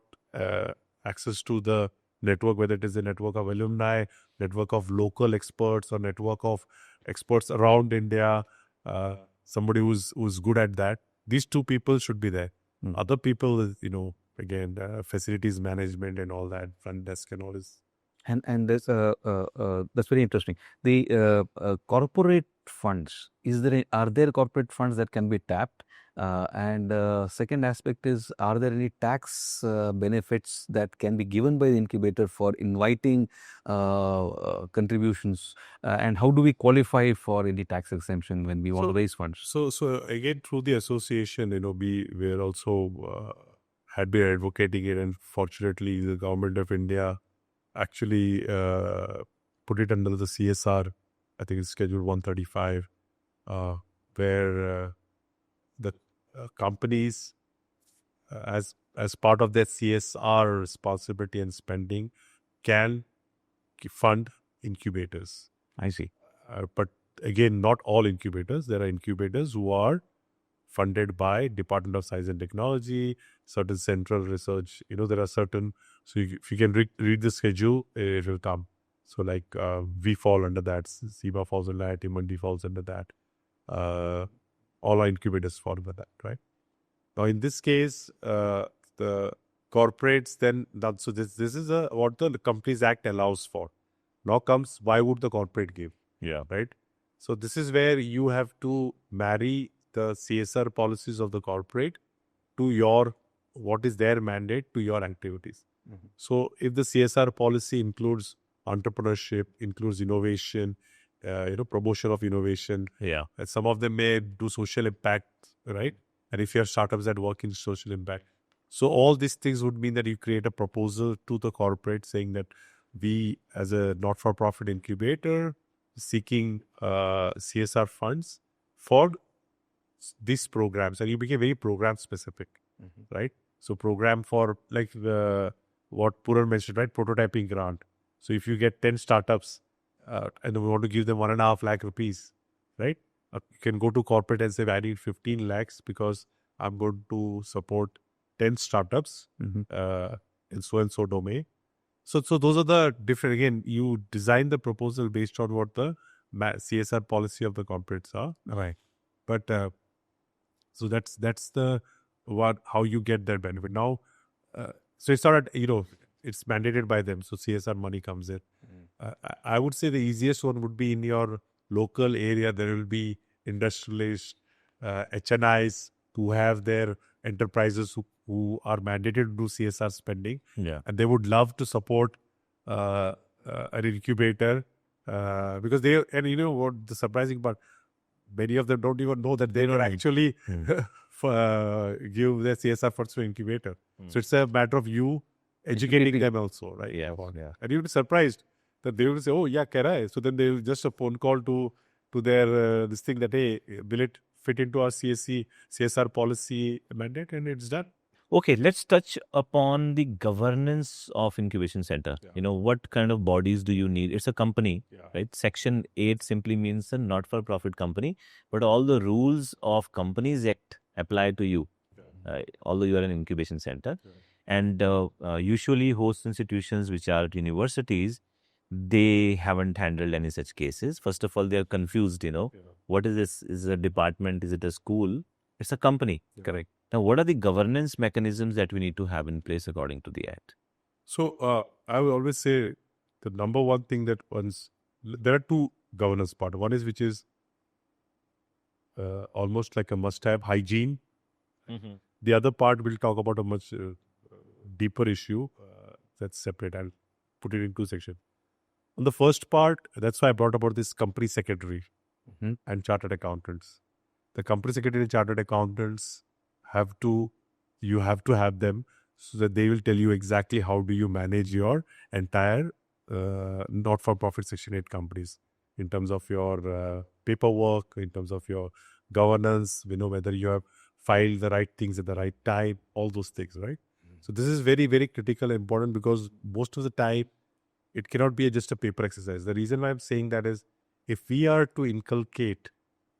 access to the network, whether it is a network of alumni, network of local experts, or network of experts around India, somebody who's good at that. These two people should be there. Other people, again, facilities management and all that, front desk and all this. And there's that's very interesting. The corporate funds, are there corporate funds that can be tapped? And second aspect is, are there any tax benefits that can be given by the incubator for inviting contributions? And how do we qualify for any tax exemption when we want to raise funds? So again, through the association, we're also had been advocating it, and fortunately, the government of India actually put it under the CSR. I think it's Schedule 135, where the companies, as part of their CSR responsibility and spending, can fund incubators. I see. But again, not all incubators. There are incubators who are funded by Department of Science and Technology, certain central research. There are certain. So if you can read the schedule, it will come. So like we fall under that. CIBA falls under that. Mandi falls under that. All our incubators fall under that, right? Now in this case, the corporates then. So this is what the Companies Act allows for. Now comes, why would the corporate give? Yeah. Right. So this is where you have to marry the CSR policies of the corporate to what is their mandate to your activities. So if the CSR policy includes entrepreneurship, includes innovation, promotion of innovation, and some of them may do social impact, right? And if you have startups that work in social impact, so all these things would mean that you create a proposal to the corporate saying that we, as a not-for-profit incubator, seeking CSR funds for these programs, and you became very program specific, right? So program for like what Puran mentioned, right? Prototyping grant. So if you get 10 startups and we want to give them 1.5 lakh rupees, right? You can go to corporate and say, I need 15 lakhs because I'm going to support 10 startups in so and so domain. So those are the different, again, you design the proposal based on what the CSR policy of the corporates are. Right. But so that's the how you get that benefit. Now, so it's not, it's mandated by them. So CSR money comes in. I would say the easiest one would be in your local area. There will be industrialists, HNIs who have their enterprises who are mandated to do CSR spending. Yeah. And they would love to support an incubator because they, and you know what the surprising part, many of them don't even know that they don't actually give their CSR funds to incubator. So it's a matter of you educating them also, right? Yeah. And you'll be surprised that they will say, "Oh, yeah, keh raha hai." So then they will just a phone call to their this thing that, hey, will it fit into our CSR policy mandate, and it's done. Okay, let's touch upon the governance of Incubation Center. Yeah. You know, what kind of bodies do you need? It's a company, Yeah. right? Section 8 simply means a not-for-profit company, but all the rules of Companies Act apply to you, although you are an incubation center. And usually host institutions, which are universities, they haven't handled any such cases. First of all, they're confused, what is this? Is it a department? Is it a school? It's a company. Correct. Now, what are the governance mechanisms that we need to have in place according to the Act? So I will always say the number one thing that there are two governance part. One is which is almost like a must-have, hygiene. The other part we'll talk about a much deeper issue that's separate. I'll put it in two sections. On the first part, that's why I brought about this company secretary and chartered accountants. The company secretary and chartered accountants you have to have them so that they will tell you exactly how do you manage your entire not-for-profit Section 8 companies in terms of your paperwork, in terms of your governance, whether you have filed the right things at the right time, all those things, right? So this is very, very critical and important because most of the time, it cannot be just a paper exercise. The reason why I'm saying that is if we are to inculcate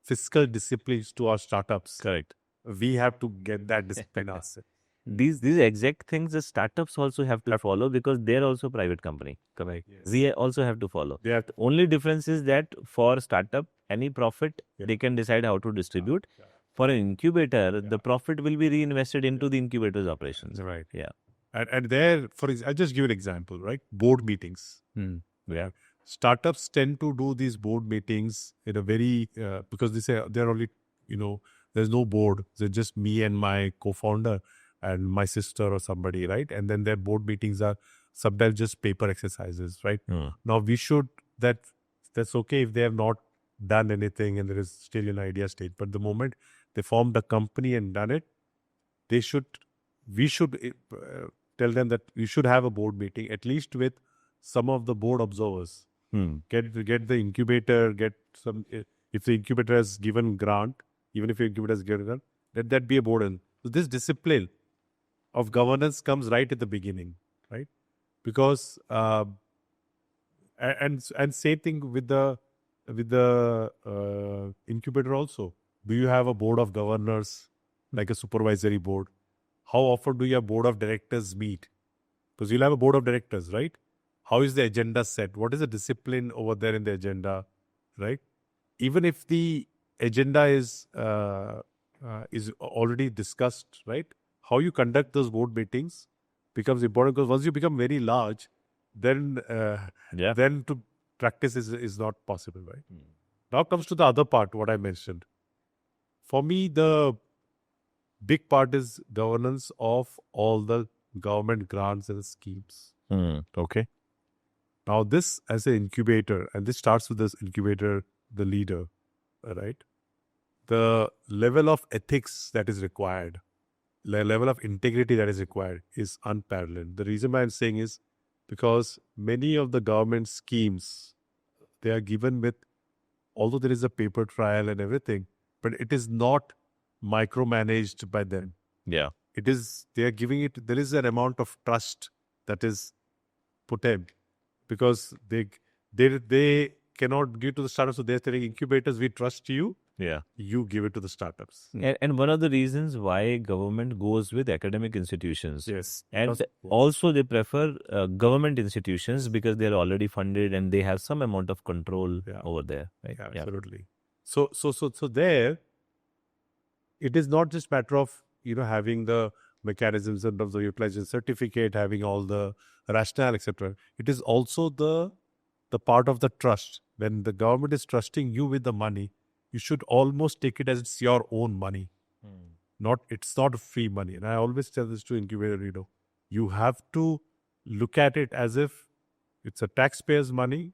fiscal disciplines to our startups, correct, we have to get that discipline ourselves. These exact things the startups also have to follow because they're also a private company. Correct. Yes. We also have to follow. The only difference is that for startup, any profit, they can decide how to distribute. For an incubator, the profit will be reinvested into the incubator's operations. Right. Yeah. And there, I'll just give an example, right? Board meetings. Yeah. Startups tend to do these board meetings in a very, because they say they're only, there's no board. There's just me and my co-founder and my sister or somebody, right? And then their board meetings are sometimes just paper exercises, right? Now that's okay if they have not done anything and there is still an idea stage. But the moment they formed a company and done it, we should tell them that you should have a board meeting, at least with some of the board observers. Get the incubator, if the incubator has given grant, even if the incubator has given grant, let that be a board. And so this discipline of governance comes right at the beginning, right? Because and same thing with the incubator also. Do you have a board of governors, like a supervisory board? How often do your board of directors meet? Because you'll have a board of directors, right? How is the agenda set? What is the discipline over there in the agenda, right? Even if the agenda is already discussed, right? How you conduct those board meetings becomes important because once you become very large, then to practice is not possible, right? Now comes to the other part, what I mentioned. For me, the big part is governance of all the government grants and schemes. Okay. Now this as an incubator, and this starts with this incubator, the leader, right? The level of ethics that is required, the level of integrity that is required is unparalleled. The reason why I'm saying is because many of the government schemes, they are given with, although there is a paper trail and everything, but it is not micromanaged by them. Yeah. They are giving it, there is an amount of trust that is put in because they cannot give to the startups. So they're telling incubators, we trust you. Yeah. You give it to the startups. And one of the reasons why government goes with academic institutions. Yes. And also they prefer government institutions because they're already funded and they have some amount of control over there. Right? Yeah, absolutely. So there, it is not just matter of, having the mechanisms in terms of utilization certificate, having all the rationale, etc. It is also the part of the trust. When the government is trusting you with the money, you should almost take it as it's your own money. It's not free money. And I always tell this to incubator, you have to look at it as if it's a taxpayer's money,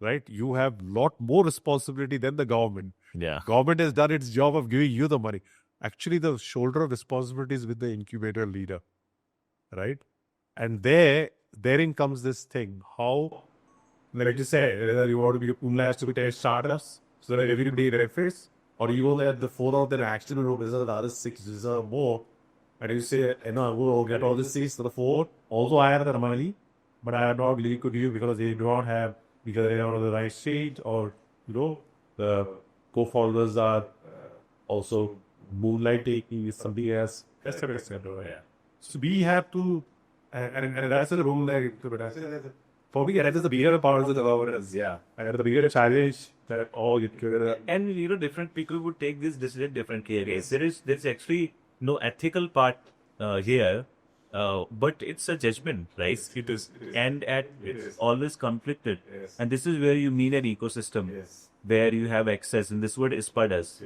right? You have lot more responsibility than the government. Yeah. Government has done its job of giving you the money. Actually, the shoulder of responsibility is with the incubator leader, right? And therein comes this thing. How, like you say, whether you want to be Umlash to be 10 startups so that everybody benefits, or you will let the 4 of them actually deserve the other 6 deserve more. And you say, we'll get all the 6 to the 4. Also, I have the money, but I am not really good to you because they don't have, because they are on the right stage, or, the co-founders are also moonlighting with something else. Yeah. So we have to, and that's the role for me, that is the bigger part of the government. Yeah. And the bigger challenge that And different people would take this decision differently. There's actually no ethical part here, but it's a judgment, right? It is. And it's always conflicted. Yes. And this is where you need an ecosystem where you have access. And this is what ISBA does.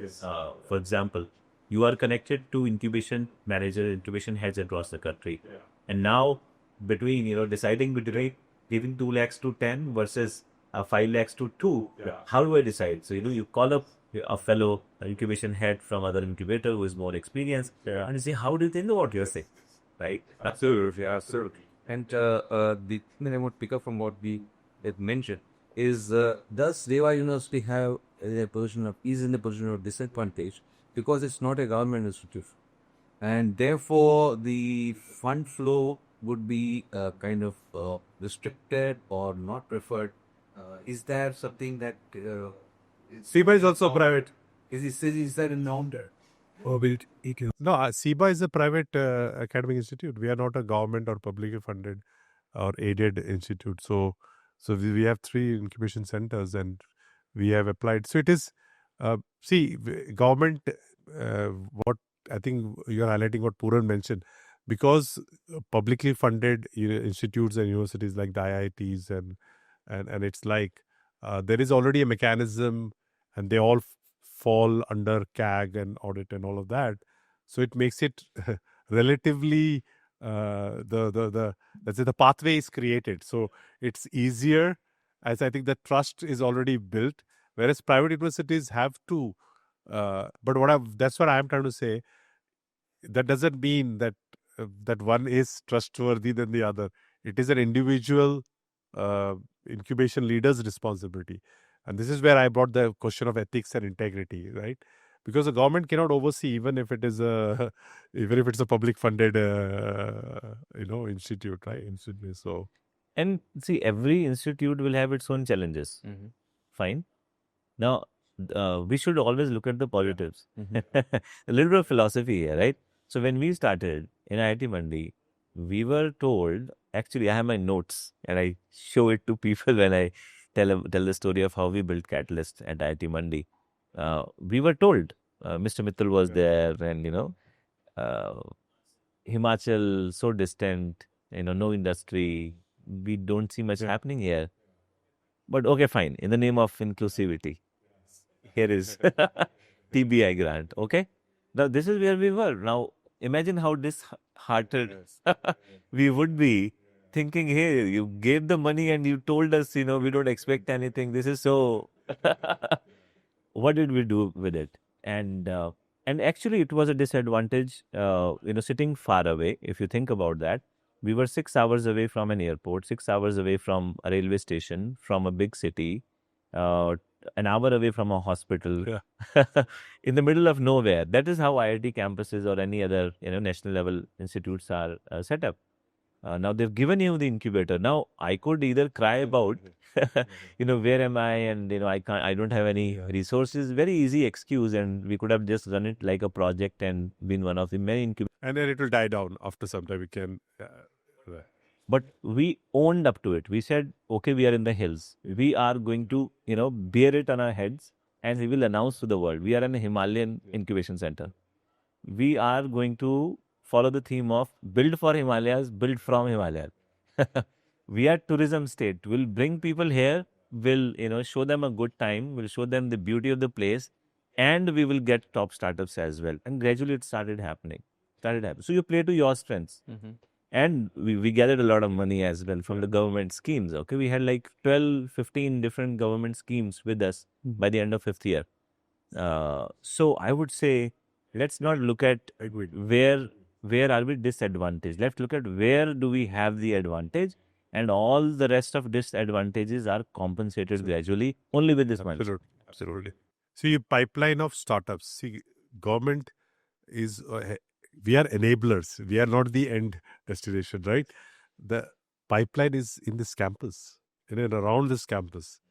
For example, you are connected to incubation manager, incubation heads across the country. Yeah. And now between, deciding between giving 2 lakhs to 10 versus 5 lakhs to 2, how do I decide? So, you call up a fellow incubation head from other incubator who is more experienced and you say, how do you think about your say? Right? Absolutely. And the thing that I want to pick up from what we had mentioned is, does REVA University is in a position of disadvantage because it's not a government institution, and therefore the fund flow would be kind of restricted or not preferred. Is there something that CIBA is also private. is that a norm there? No, CIBA is a private academic institute. We are not a government or publicly funded or aided institute. So we have 3 incubation centers and we have applied. So it is, government, what I think you're highlighting what Puran mentioned, because publicly funded institutes and universities like the IITs and it's like there is already a mechanism and they all fall under CAG and audit and all of that. So it makes it relatively let's say the pathway is created. So it's easier, as I think the trust is already built, whereas private universities have to. But that's what I'm trying to say. That doesn't mean that that one is trustworthy than the other. It is an individual incubation leader's responsibility. And this is where I brought the question of ethics and integrity, right? Because the government cannot oversee even if it's a public funded institute, right? So And see, every institute will have its own challenges. Fine. Now, we should always look at the positives. A little bit of philosophy here, right? So when we started in IIT Mandi, we were told, actually I have my notes and I show it to people when I tell the story of how we built Catalyst at IIT Mandi. We were told, Mr. Mittal was there and, Himachal, so distant, no industry, we don't see much happening here. But okay, fine, in the name of inclusivity, here is TBI grant, okay? Now, this is where we were. Now, imagine how disheartened we would be thinking, hey, you gave the money and you told us, we don't expect anything. This is so... What did we do with it? And actually, it was a disadvantage, sitting far away, if you think about that. We were 6 hours away from an airport, 6 hours away from a railway station, from a big city, an hour away from a hospital, in the middle of nowhere. That is how IIT campuses or any other national level institutes are set up. Now they've given you the incubator. Now I could either cry about, where am I, and I don't have any resources. Very easy excuse, and we could have just run it like a project and been one of the many incubators. And then it will die down after some time. We can. But we owned up to it. We said, okay, we are in the hills. We are going to, bear it on our heads and we will announce to the world. We are in a Himalayan incubation center. We are going to follow the theme of build for Himalayas, build from Himalayas. We are tourism state. We'll bring people here. We'll, show them a good time. We'll show them the beauty of the place. and we will get top startups as well. And gradually it started happening. So you play to your strengths. And we gathered a lot of money as well from the government schemes. Okay, we had like 12, 15 different government schemes with us by the end of 5th year. So I would say, let's not look at where are we disadvantaged. Let's look at where do we have the advantage, and all the rest of disadvantages are compensated gradually only with this mindset. Absolutely. See, pipeline of startups. See, government is, we are enablers. We are not the end destination, right? The pipeline is in this campus, in and around this campus,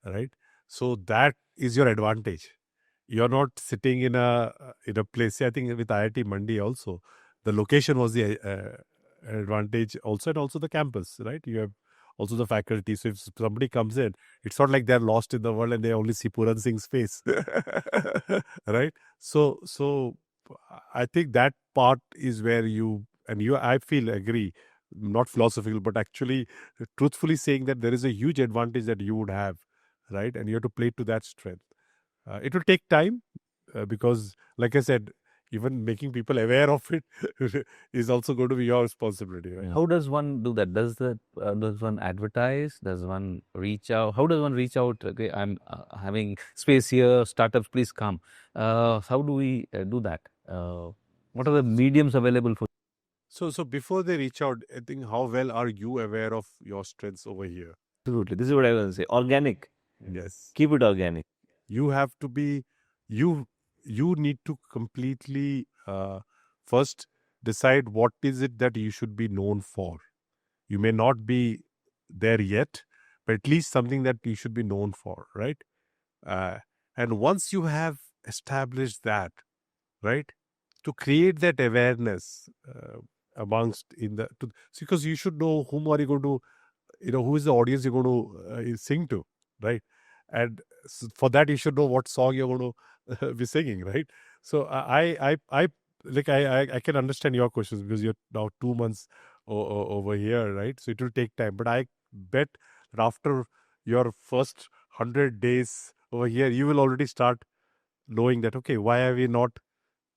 right? So that is your advantage. You're not sitting in a place. See, I think with IIT Mandi also, the location was the advantage also, and also the campus, right? You have also the faculty. So if somebody comes in, it's not like they're lost in the world and they only see Puran Singh's face, right? So I think that part is where I feel agree, not philosophical, but actually truthfully saying that there is a huge advantage that you would have, right? And you have to play to that strength. It will take time because, like I said, even making people aware of it is also going to be your responsibility. Right? How does one do that? Does one advertise? Does one reach out? How does one reach out? Okay, I'm having space here. Startups, please come. How do we do that? What are the mediums available for? So before they reach out, I think how well are you aware of your strengths over here? Absolutely. This is what I was going to say. Organic. Yes. Keep it organic. You have to be, you need to completely first decide what is it that you should be known for. You may not be there yet, but at least something that you should be known for, right? And once you have established that, right, to create that awareness amongst because you should know whom are you going to, who is the audience you're going to sing to, right? And for that you should know what song you're going to be singing, right? So I can understand your questions because you're now 2 months over here, right? So it will take time, but I bet that after your first 100 days over here, you will already start knowing that, okay, why are we not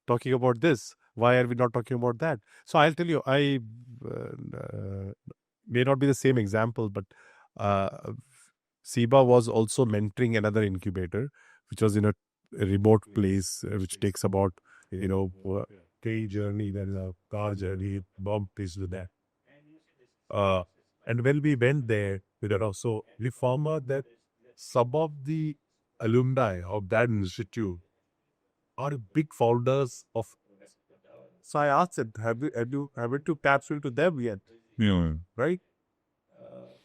talking about this? Why are we not talking about that? So I'll tell you, I may not be the same example, but CIBA was also mentoring another incubator, which was in a remote place, which takes about, day journey, there is a car journey, bomb place to that. And when we went there, so we found out that some of the alumni of that institute are big founders of. So I asked them, have you to taps into them yet? Yeah. Right?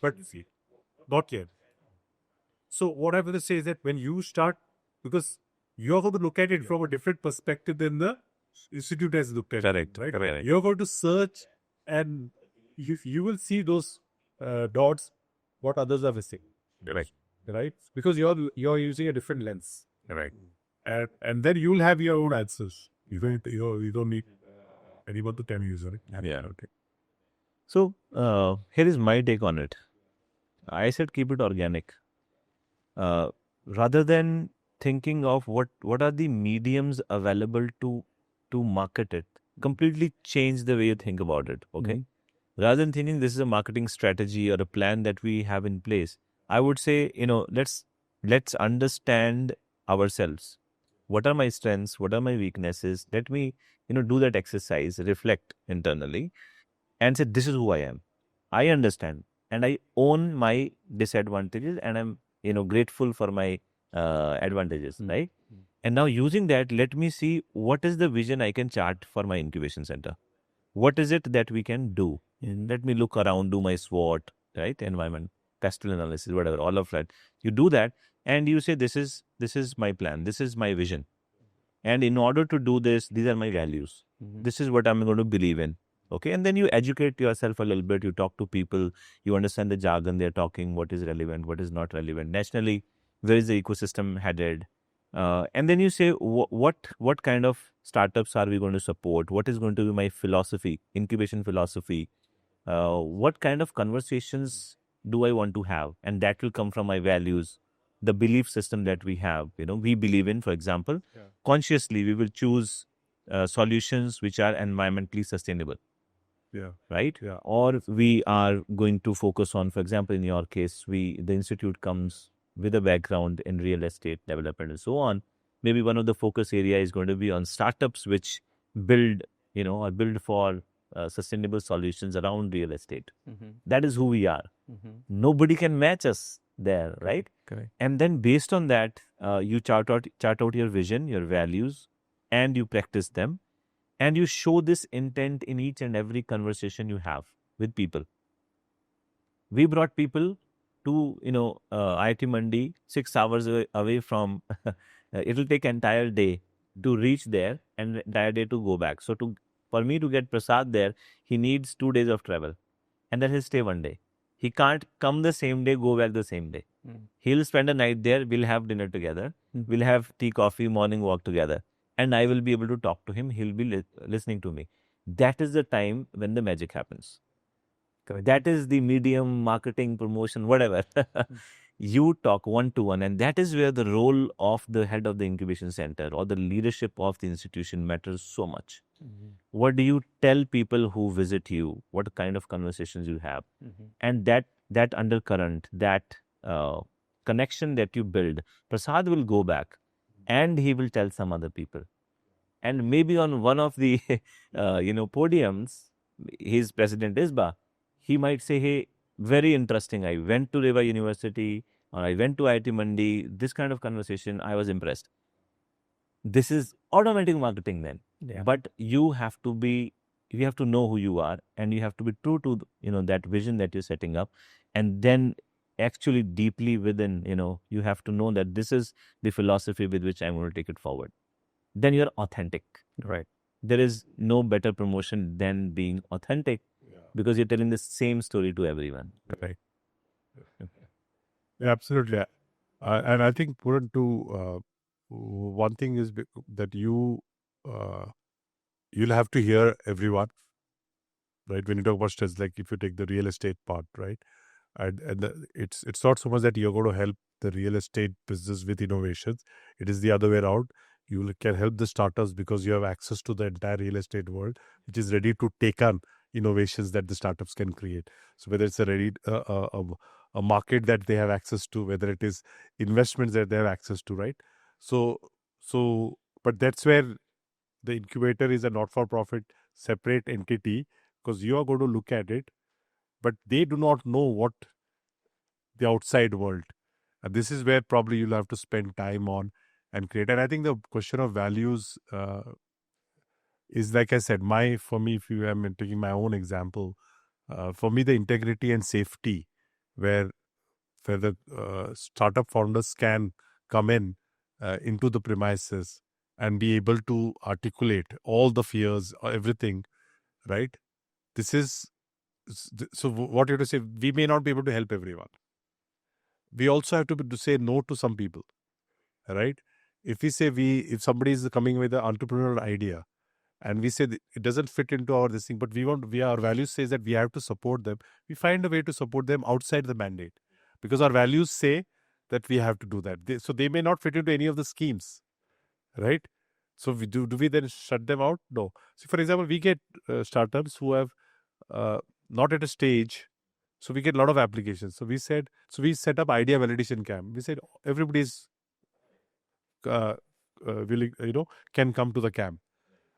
But not yet. So what I'm going to say is that when you start, because you're going to look at it from a different perspective than the institute has looked at it. Right? Correct. You're going to search and you will see those dots, what others are missing. Right? Because you're using a different lens. Right. And then you'll have your own answers. You don't need anyone to tell you, right? Yeah. Okay. So here is my take on it. I said keep it organic. Rather than thinking of what are the mediums available to market it, completely change the way you think about it. Okay. Rather than thinking this is a marketing strategy or a plan that we have in place, I would say, let's understand ourselves. What are my strengths? What are my weaknesses? Let me, do that exercise, reflect internally and say, this is who I am. I understand and I own my disadvantages and I'm, grateful for my advantages, right? And now using that, let me see what is the vision I can chart for my incubation center. What is it that we can do? And let me look around, do my SWOT, right? Environment, pestle analysis, whatever, all of that. You do that and you say, this is my plan. This is my vision. And in order to do this, these are my values. This is what I'm going to believe in. Okay. And then you educate yourself a little bit. You talk to people. You understand the jargon they're talking, what is relevant, what is not relevant. Nationally, where is the ecosystem headed? And then you say, what kind of startups are we going to support? What is going to be my philosophy, incubation philosophy? What kind of conversations do I want to have? And that will come from my values. the belief system that we have. We believe in, for example, consciously we will choose solutions which are environmentally sustainable. Right? Or we are going to focus on, for example, in your case, the institute comes with a background in real estate development and so on. Maybe one of the focus area is going to be on startups which build, or build for sustainable solutions around real estate. That is who we are. Nobody can match us there, right? Correct. And then based on that, you chart out your vision, your values, and you practice them. And you show this intent in each and every conversation you have with people. We brought people to, IIT Mandi, 6 hours away from, it'll take entire day to reach there and entire day to go back. So for me to get Prasad there, he needs 2 days of travel. And then he'll stay 1 day. He can't come the same day, go back the same day. He'll spend a night there. We'll have dinner together. We'll have tea, coffee, morning walk together. And I will be able to talk to him. He'll be listening to me. That is the time when the magic happens. Correct. That is the medium, marketing, promotion, whatever. You talk one-to-one, and that is where the role of the head of the incubation center or the leadership of the institution matters so much. What do you tell people who visit you? What kind of conversations you have? And that undercurrent, that connection that you build, Prasad will go back and he will tell some other people. And maybe on one of the podiums, his president ISBA, he might say, hey, very interesting. I went to REVA University or I went to IIT Mandi. This kind of conversation, I was impressed. This is automatic marketing then. Yeah. But you have to know who you are, and you have to be true to that vision that you're setting up, and then actually deeply within, you have to know that this is the philosophy with which I'm going to take it forward. Then you're authentic. Right. There is no better promotion than being authentic, because you're telling the same story to everyone. Right. Yeah, absolutely. And I think, Puran, too, one thing is that you'll have to hear everyone, right? When you talk about stress, like if you take the real estate part, right? It's not so much that you're going to help the real estate business with innovations. It is the other way around. You can help the startups because you have access to the entire real estate world, which is ready to take on innovations that the startups can create. So whether it's a market that they have access to, whether it is investments that they have access to, right? So, but that's where the incubator is a not-for-profit separate entity, because you are going to look at it, but they do not know what the outside world. And this is where probably you'll have to spend time on and create. And I think the question of values is, like I said, for me, if you am taking my own example, for me, the integrity and safety, where the startup founders can come into the premises and be able to articulate all the fears, everything, right? This is, so what you have to say, we may not be able to help everyone. We also have to say no to some people, right? If we say if somebody is coming with an entrepreneurial idea and we say it doesn't fit into this thing, but our values says that we have to support them, we find a way to support them outside the mandate, because our values say that we have to do that. So they may not fit into any of the schemes, right? So do we then shut them out? No. So for example, we get startups who have not at a stage. So we get a lot of applications. So we set up idea validation camp. We said everybody's willing, can come to the camp.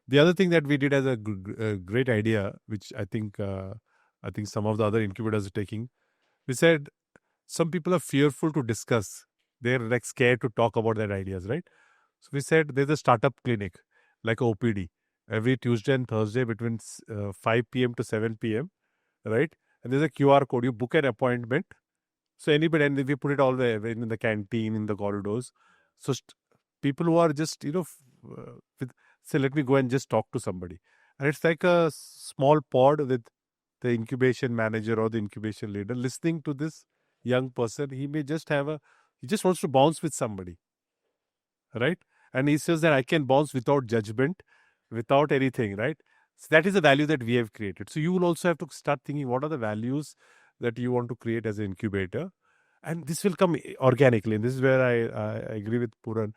The other thing that we did as a great idea, which I think some of the other incubators are taking, we said some people are fearful to discuss. They're like scared to talk about their ideas, right? So we said there's a startup clinic, like a OPD, every Tuesday and Thursday between 5 p.m. to 7 p.m., right? And there's a QR code. You book an appointment. So anybody, and we put it all there in the canteen, in the corridors. So people who are just, say, let me go and just talk to somebody. And it's like a small pod with the incubation manager or the incubation leader listening to this young person. He may just he just wants to bounce with somebody, right? And he says that I can bounce without judgment, without anything, right? So that is the value that we have created. So you will also have to start thinking, what are the values that you want to create as an incubator? And this will come organically. And this is where I agree with Puran.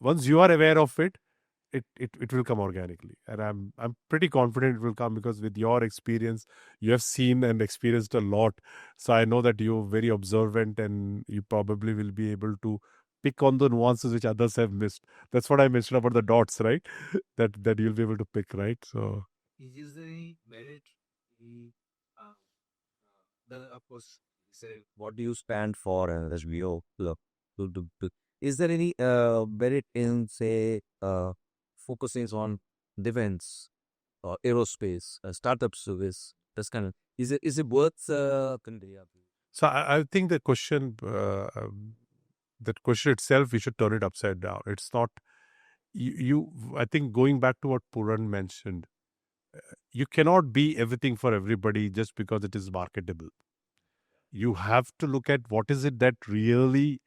Once you are aware of it, it will come organically, and I'm pretty confident it will come, because with your experience, you have seen and experienced a lot. So I know that you're very observant, and you probably will be able to pick on the nuances which others have missed. That's what I mentioned about the dots, right? that you'll be able to pick, right? So Is there any merit? Uh, of course, say, what do you stand for as VO? Look, is there any merit in, say, focusing on defense or aerospace, startup service? That's kind of, is it worth? so I think the question, that question itself, we should turn it upside down. It's not you. I think, going back to what Puran mentioned, you cannot be everything for everybody just because it is marketable. You have to look at what is it that really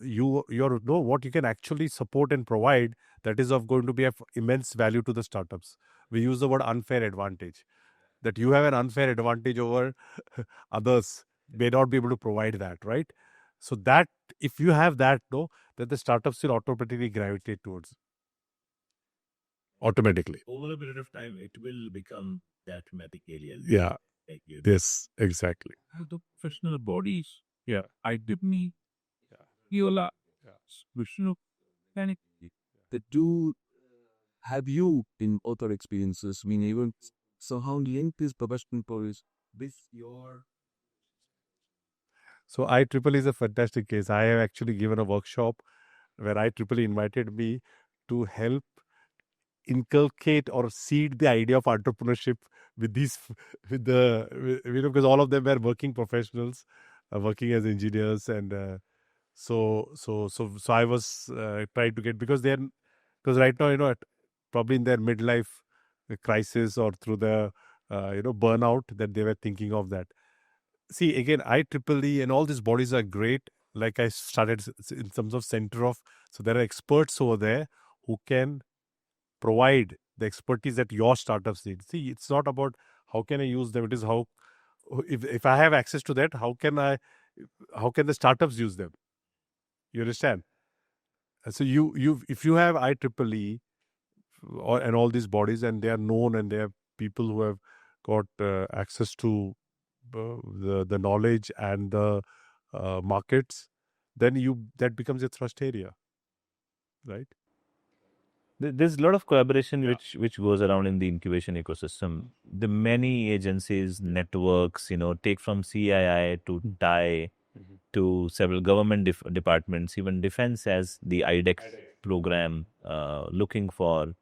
you know what you can actually support and provide, that is of going to be of immense value to the startups. We use the word unfair advantage, that you have an unfair advantage over others may not be able to provide that, right? So that, if you have that, no, then the startups will automatically gravitate towards automatically. Over a period of time, it will become that mathematic area. Yeah. Like you Yes, exactly. the professional bodies, Yeah. IDPME, Yeah. Yola, Yeah. Vishnu, Panic. The two have you in other experiences been able somehow link these professional stories with your So IEEE is a fantastic case. I have actually given a workshop where IEEE invited me to help inculcate or seed the idea of entrepreneurship with these because all of them were working professionals, working as engineers, and so I was trying to get, because right now, probably in their midlife crisis, or through the burnout, that they were thinking of that. See, again, IEEE and all these bodies are great. Like I started in terms of center of, so there are experts over there who can provide the expertise that your startups need. See, it's not about how can I use them. It is how, if I have access to that, how can the startups use them? You understand? So if you have IEEE and all these bodies, and they are known, and they have people who have got access to the knowledge and the markets, then that becomes a thrust area, right? There's a lot of collaboration Yeah. which goes around in the incubation ecosystem. The many agencies, networks, take from CII to TIE to several government departments, even defense has the IDEX program, looking for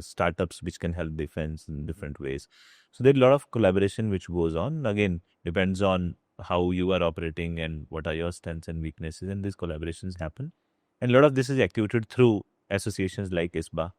startups which can help defense in different ways. So there's a lot of collaboration which goes on. Again, depends on how you are operating and what are your strengths and weaknesses, and these collaborations happen. And a lot of this is activated through associations like ISBA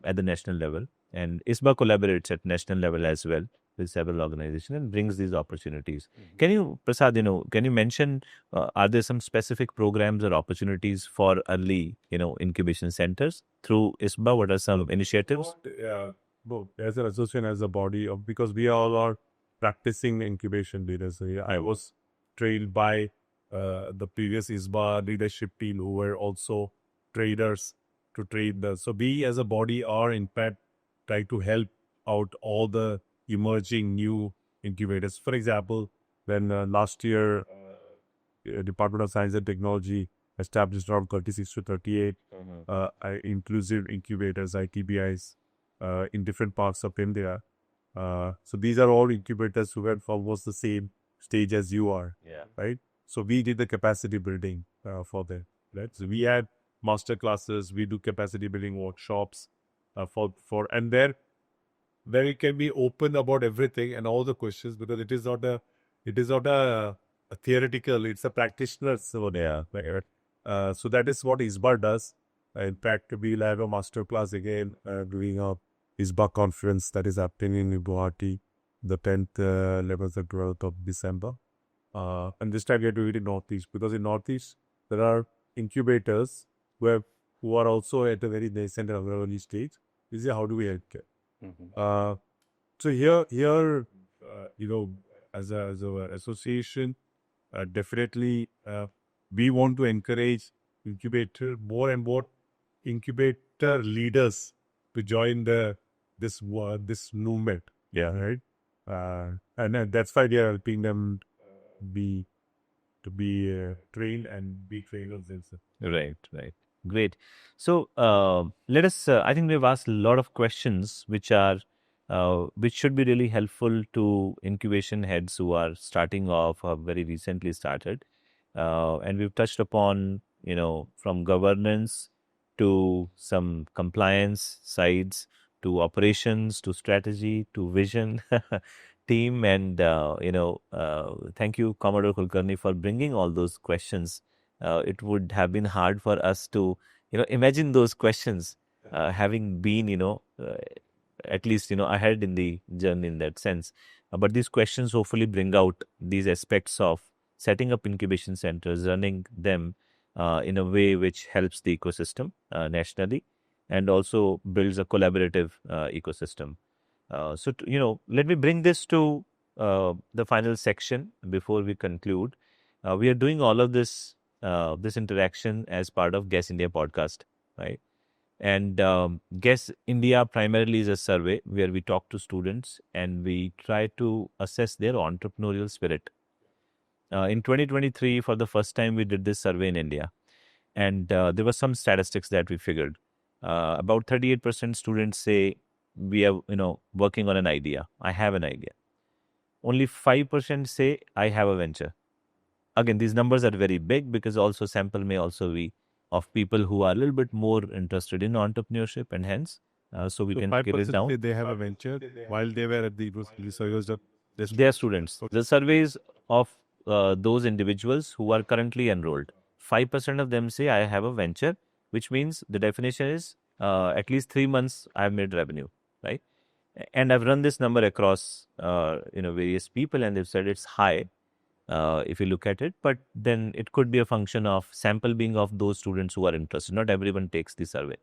at the national level, and ISBA collaborates at national level as well with several organizations and brings these opportunities. Can you, Prasad, can you mention, are there some specific programs or opportunities for early, incubation centers through ISBA? What are some initiatives? Both as an association, as a body of, because we all are practicing incubation leaders. So, I was trained by the previous ISBA leadership team, who were also traders to trade the. So we as a body are in fact trying to help out all the emerging new incubators. For example, when last year Department of Science and Technology established around 36 to 38 inclusive incubators, ITBIs, in different parts of India. So these are all incubators who were almost the same stage as you are, right? So we did the capacity building for them, right? So we had master classes, we do capacity building workshops and where it can be open about everything and all the questions, because it is not a theoretical, it's a practitioner. So so that is what ISBA does. In fact, we'll have a master class again doing a ISBA conference that is happening in Guwahati, the 10th, 11th, and 12th of December. And this time we are doing it in Northeast, because in Northeast there are incubators who are also at a very nascent and early stage. This is how do we help care. So here, as a association, definitely we want to encourage more and more incubator leaders to join this movement. Yeah, right. And that's why they are helping them be to be trained and be trainers themselves. Right, right. Great. So let us. I think we've asked a lot of questions, which should be really helpful to incubation heads who are starting off or very recently started. And we've touched upon, from governance to some compliance sides to operations to strategy to vision, team, and thank you, Commodore Kulkarni, for bringing all those questions. It would have been hard for us to, imagine those questions, having been, at least, ahead in the journey in that sense. But these questions hopefully bring out these aspects of setting up incubation centers, running them in a way which helps the ecosystem nationally and also builds a collaborative ecosystem. Let me bring this to the final section before we conclude. We are doing all of this interaction as part of Guess India podcast, right? And Guess India primarily is a survey where we talk to students and we try to assess their entrepreneurial spirit. In 2023, for the first time, we did this survey in India, and there were some statistics that we figured. About 38% students say we are, working on an idea. I have an idea. Only 5% say I have a venture. Again, these numbers are very big because also sample may also be of people who are a little bit more interested in entrepreneurship, and hence, so we can scale it down. They have a venture while they were at the research. They are students. The surveys of those individuals who are currently enrolled, 5% of them say I have a venture, which means the definition is at least 3 months I have made revenue, right? And I've run this number across various people, and they've said it's high. If you look at it, but then it could be a function of sample being of those students who are interested. Not everyone takes the survey.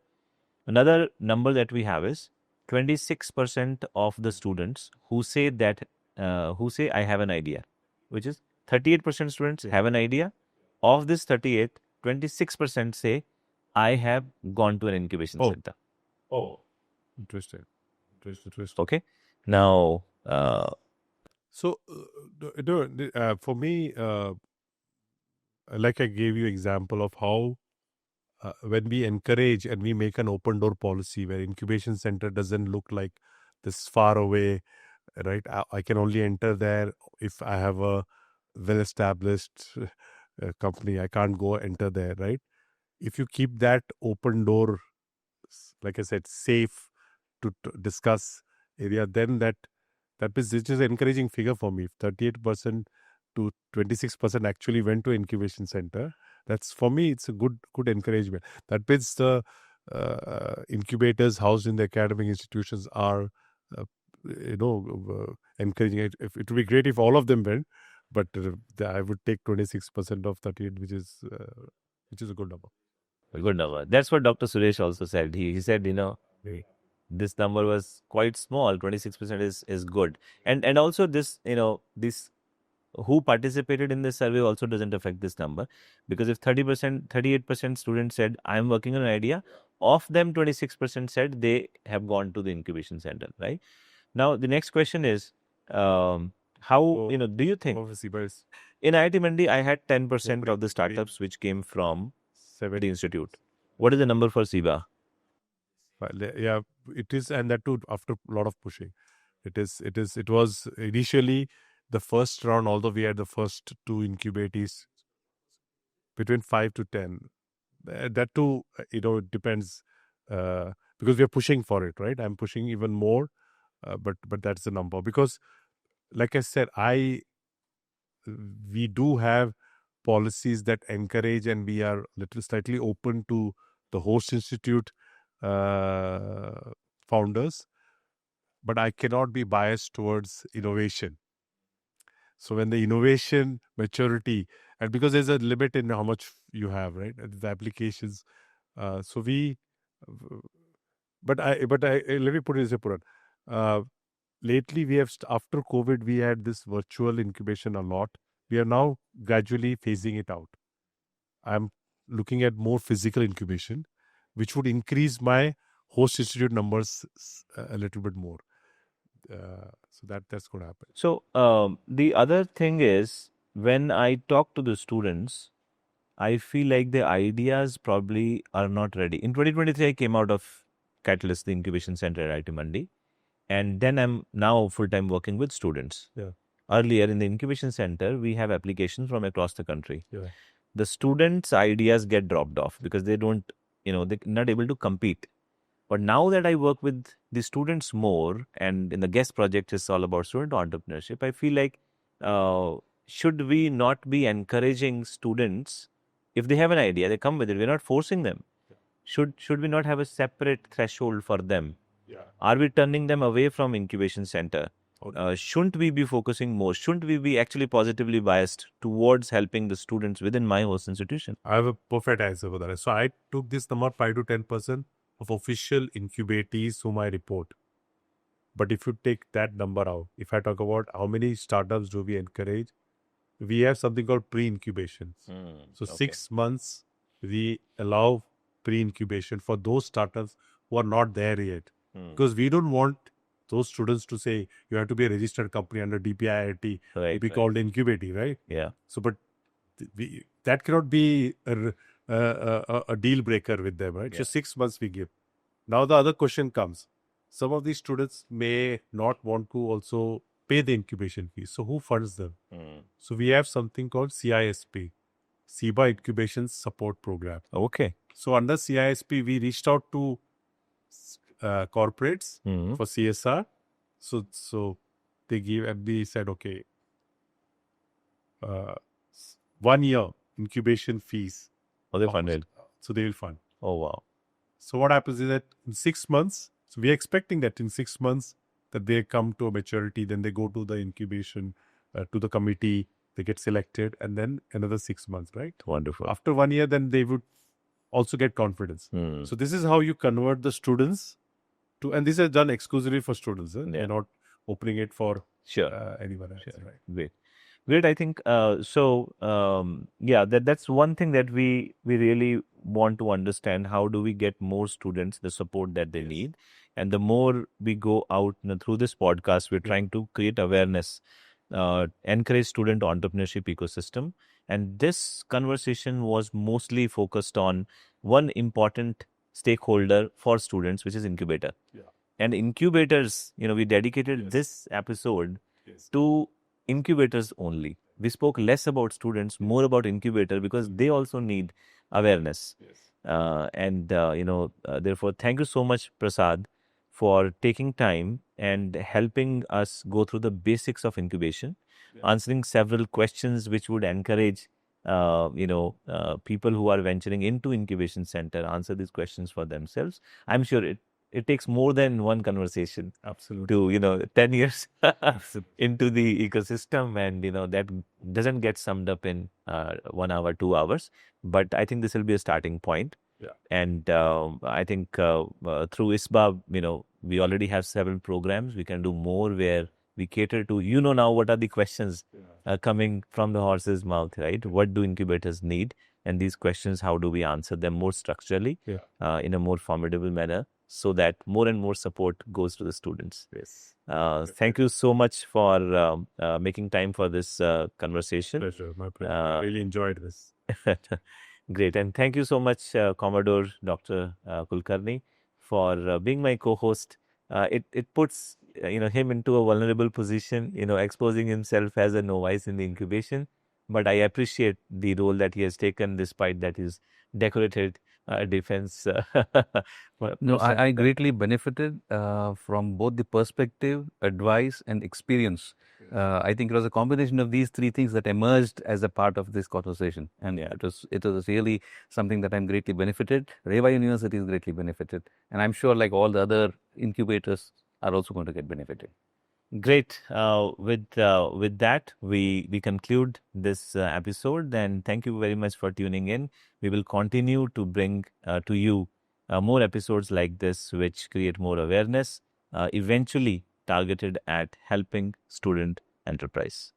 Another number that we have is 26% of the students who say I have an idea, which is 38% students have an idea. Of this 38, 26% say I have gone to an incubation center. Oh, interesting. Okay. Now, so for me, like I gave you example of how when we encourage and we make an open door policy where incubation center doesn't look like this far away, right? I can only enter there if I have a well-established company. I can't go enter there, right? If you keep that open door, like I said, safe to discuss area, then that is which is an encouraging figure for me. If 38% to 26% actually went to incubation center, that's for me it's a good encouragement. That means the incubators housed in the academic institutions are encouraging it. If it would be great if all of them went, but I would take 26% of 38, which is a good number. A good number. That's what Dr. Suresh also said. He said, this number was quite small. 26% is good. And also this, this who participated in this survey also doesn't affect this number, because if 38% students said I'm working on an idea, of them 26% said they have gone to the incubation center, right? Now the next question is, how, do you think in IIT Mandi I had 10% of the startups which came from the institute. What is the number for CIBA? Yeah, it is, and that too after a lot of pushing. It was initially the first round, although we had the first two incubatees, between 5 to 10. That too, it depends because we are pushing for it, right? I'm pushing even more, but that's the number, because like I said, we do have policies that encourage, and we are slightly open to the host institute founders, but I cannot be biased towards innovation. So when the innovation maturity, and because there's a limit in how much you have, right? The applications. So we, but I let me put it this way, Puran. Lately, we have after COVID, we had this virtual incubation a lot. We are now gradually phasing it out. I'm looking at more physical incubation, which would increase my host institute numbers a little bit more. So that's going to happen. So the other thing is, when I talk to the students, I feel like the ideas probably are not ready. In 2023, I came out of Catalyst, the incubation center at IIT Mandi, and then I'm now full-time working with students. Yeah. Earlier in the incubation center, we have applications from across the country. Yeah. The students' ideas get dropped off because they don't, they're not able to compete. But now that I work with the students more, and in the guest project is all about student entrepreneurship, I feel like should we not be encouraging students, if they have an idea, they come with it, we're not forcing them. Should we not have a separate threshold for them? Yeah. Are we turning them away from incubation center? Shouldn't we be focusing more? Shouldn't we be actually positively biased towards helping the students within my host institution? I have a perfect answer for that. So I took this number 5 to 10% of official incubatees whom I report. But if you take that number out, if I talk about how many startups do we encourage, we have something called pre-incubation. So 6 months we allow pre-incubation for those startups who are not there yet. Because we don't want those students to say you have to be a registered company under DPIIT to be called incubating, right? Yeah. So, but that cannot be a deal breaker with them, right? Yeah. So 6 months we give. Now the other question comes. Some of these students may not want to also pay the incubation fees. So who funds them? So we have something called CISP, CIBA Incubation Support Program. Okay. So under CISP, we reached out to corporates for CSR. So they give, and we said, okay, 1 year incubation fees. Oh, they funded. So they will fund. Oh, wow. So what happens is that in 6 months, so we are expecting that in 6 months that they come to a maturity, then they go to the incubation, to the committee, they get selected, and then another 6 months, right? Wonderful. After 1 year, then they would also get confidence. So this is how you convert the students to, and this is done exclusively for students. They're not opening it for anyone else. Sure. Right? Great. I think that's one thing that we really want to understand. How do we get more students the support that they need? And the more we go out through this podcast, we're trying to create awareness, encourage student entrepreneurship ecosystem. And this conversation was mostly focused on one important stakeholder for students, which is Incubator. Yeah. And incubators, we dedicated this episode to incubators only. We spoke less about students, more about incubator, because they also need awareness. Therefore, thank you so much, Prasad, for taking time and helping us go through the basics of incubation, answering several questions which would encourage people who are venturing into incubation center answer these questions for themselves. I'm sure it takes more than one conversation. Absolutely. To 10 years into the ecosystem, and that doesn't get summed up in 1 hour, 2 hours, but I think this will be a starting point. And I think through ISBA, we already have several programs. We can do more where we cater to, now what are the questions coming from the horse's mouth, right? What do incubators need? And these questions, how do we answer them more structurally in a more formidable manner, so that more and more support goes to the students. Thank you so much for making time for this conversation. Pleasure, my pleasure. I really enjoyed this. Great. And thank you so much, Commodore Dr. Kulkarni, for being my co-host. It puts him into a vulnerable position, exposing himself as a novice in the incubation. But I appreciate the role that he has taken, despite that his decorated defense. No, I greatly benefited from both the perspective, advice, and experience. I think it was a combination of these three things that emerged as a part of this conversation, and it was really something that I'm greatly benefited. REVA University is greatly benefited, and I'm sure, like all the other incubators, are also going to get benefited. Great. With that, we conclude this episode, and thank you very much for tuning in. We will continue to bring to you more episodes like this, which create more awareness, eventually targeted at helping student enterprise.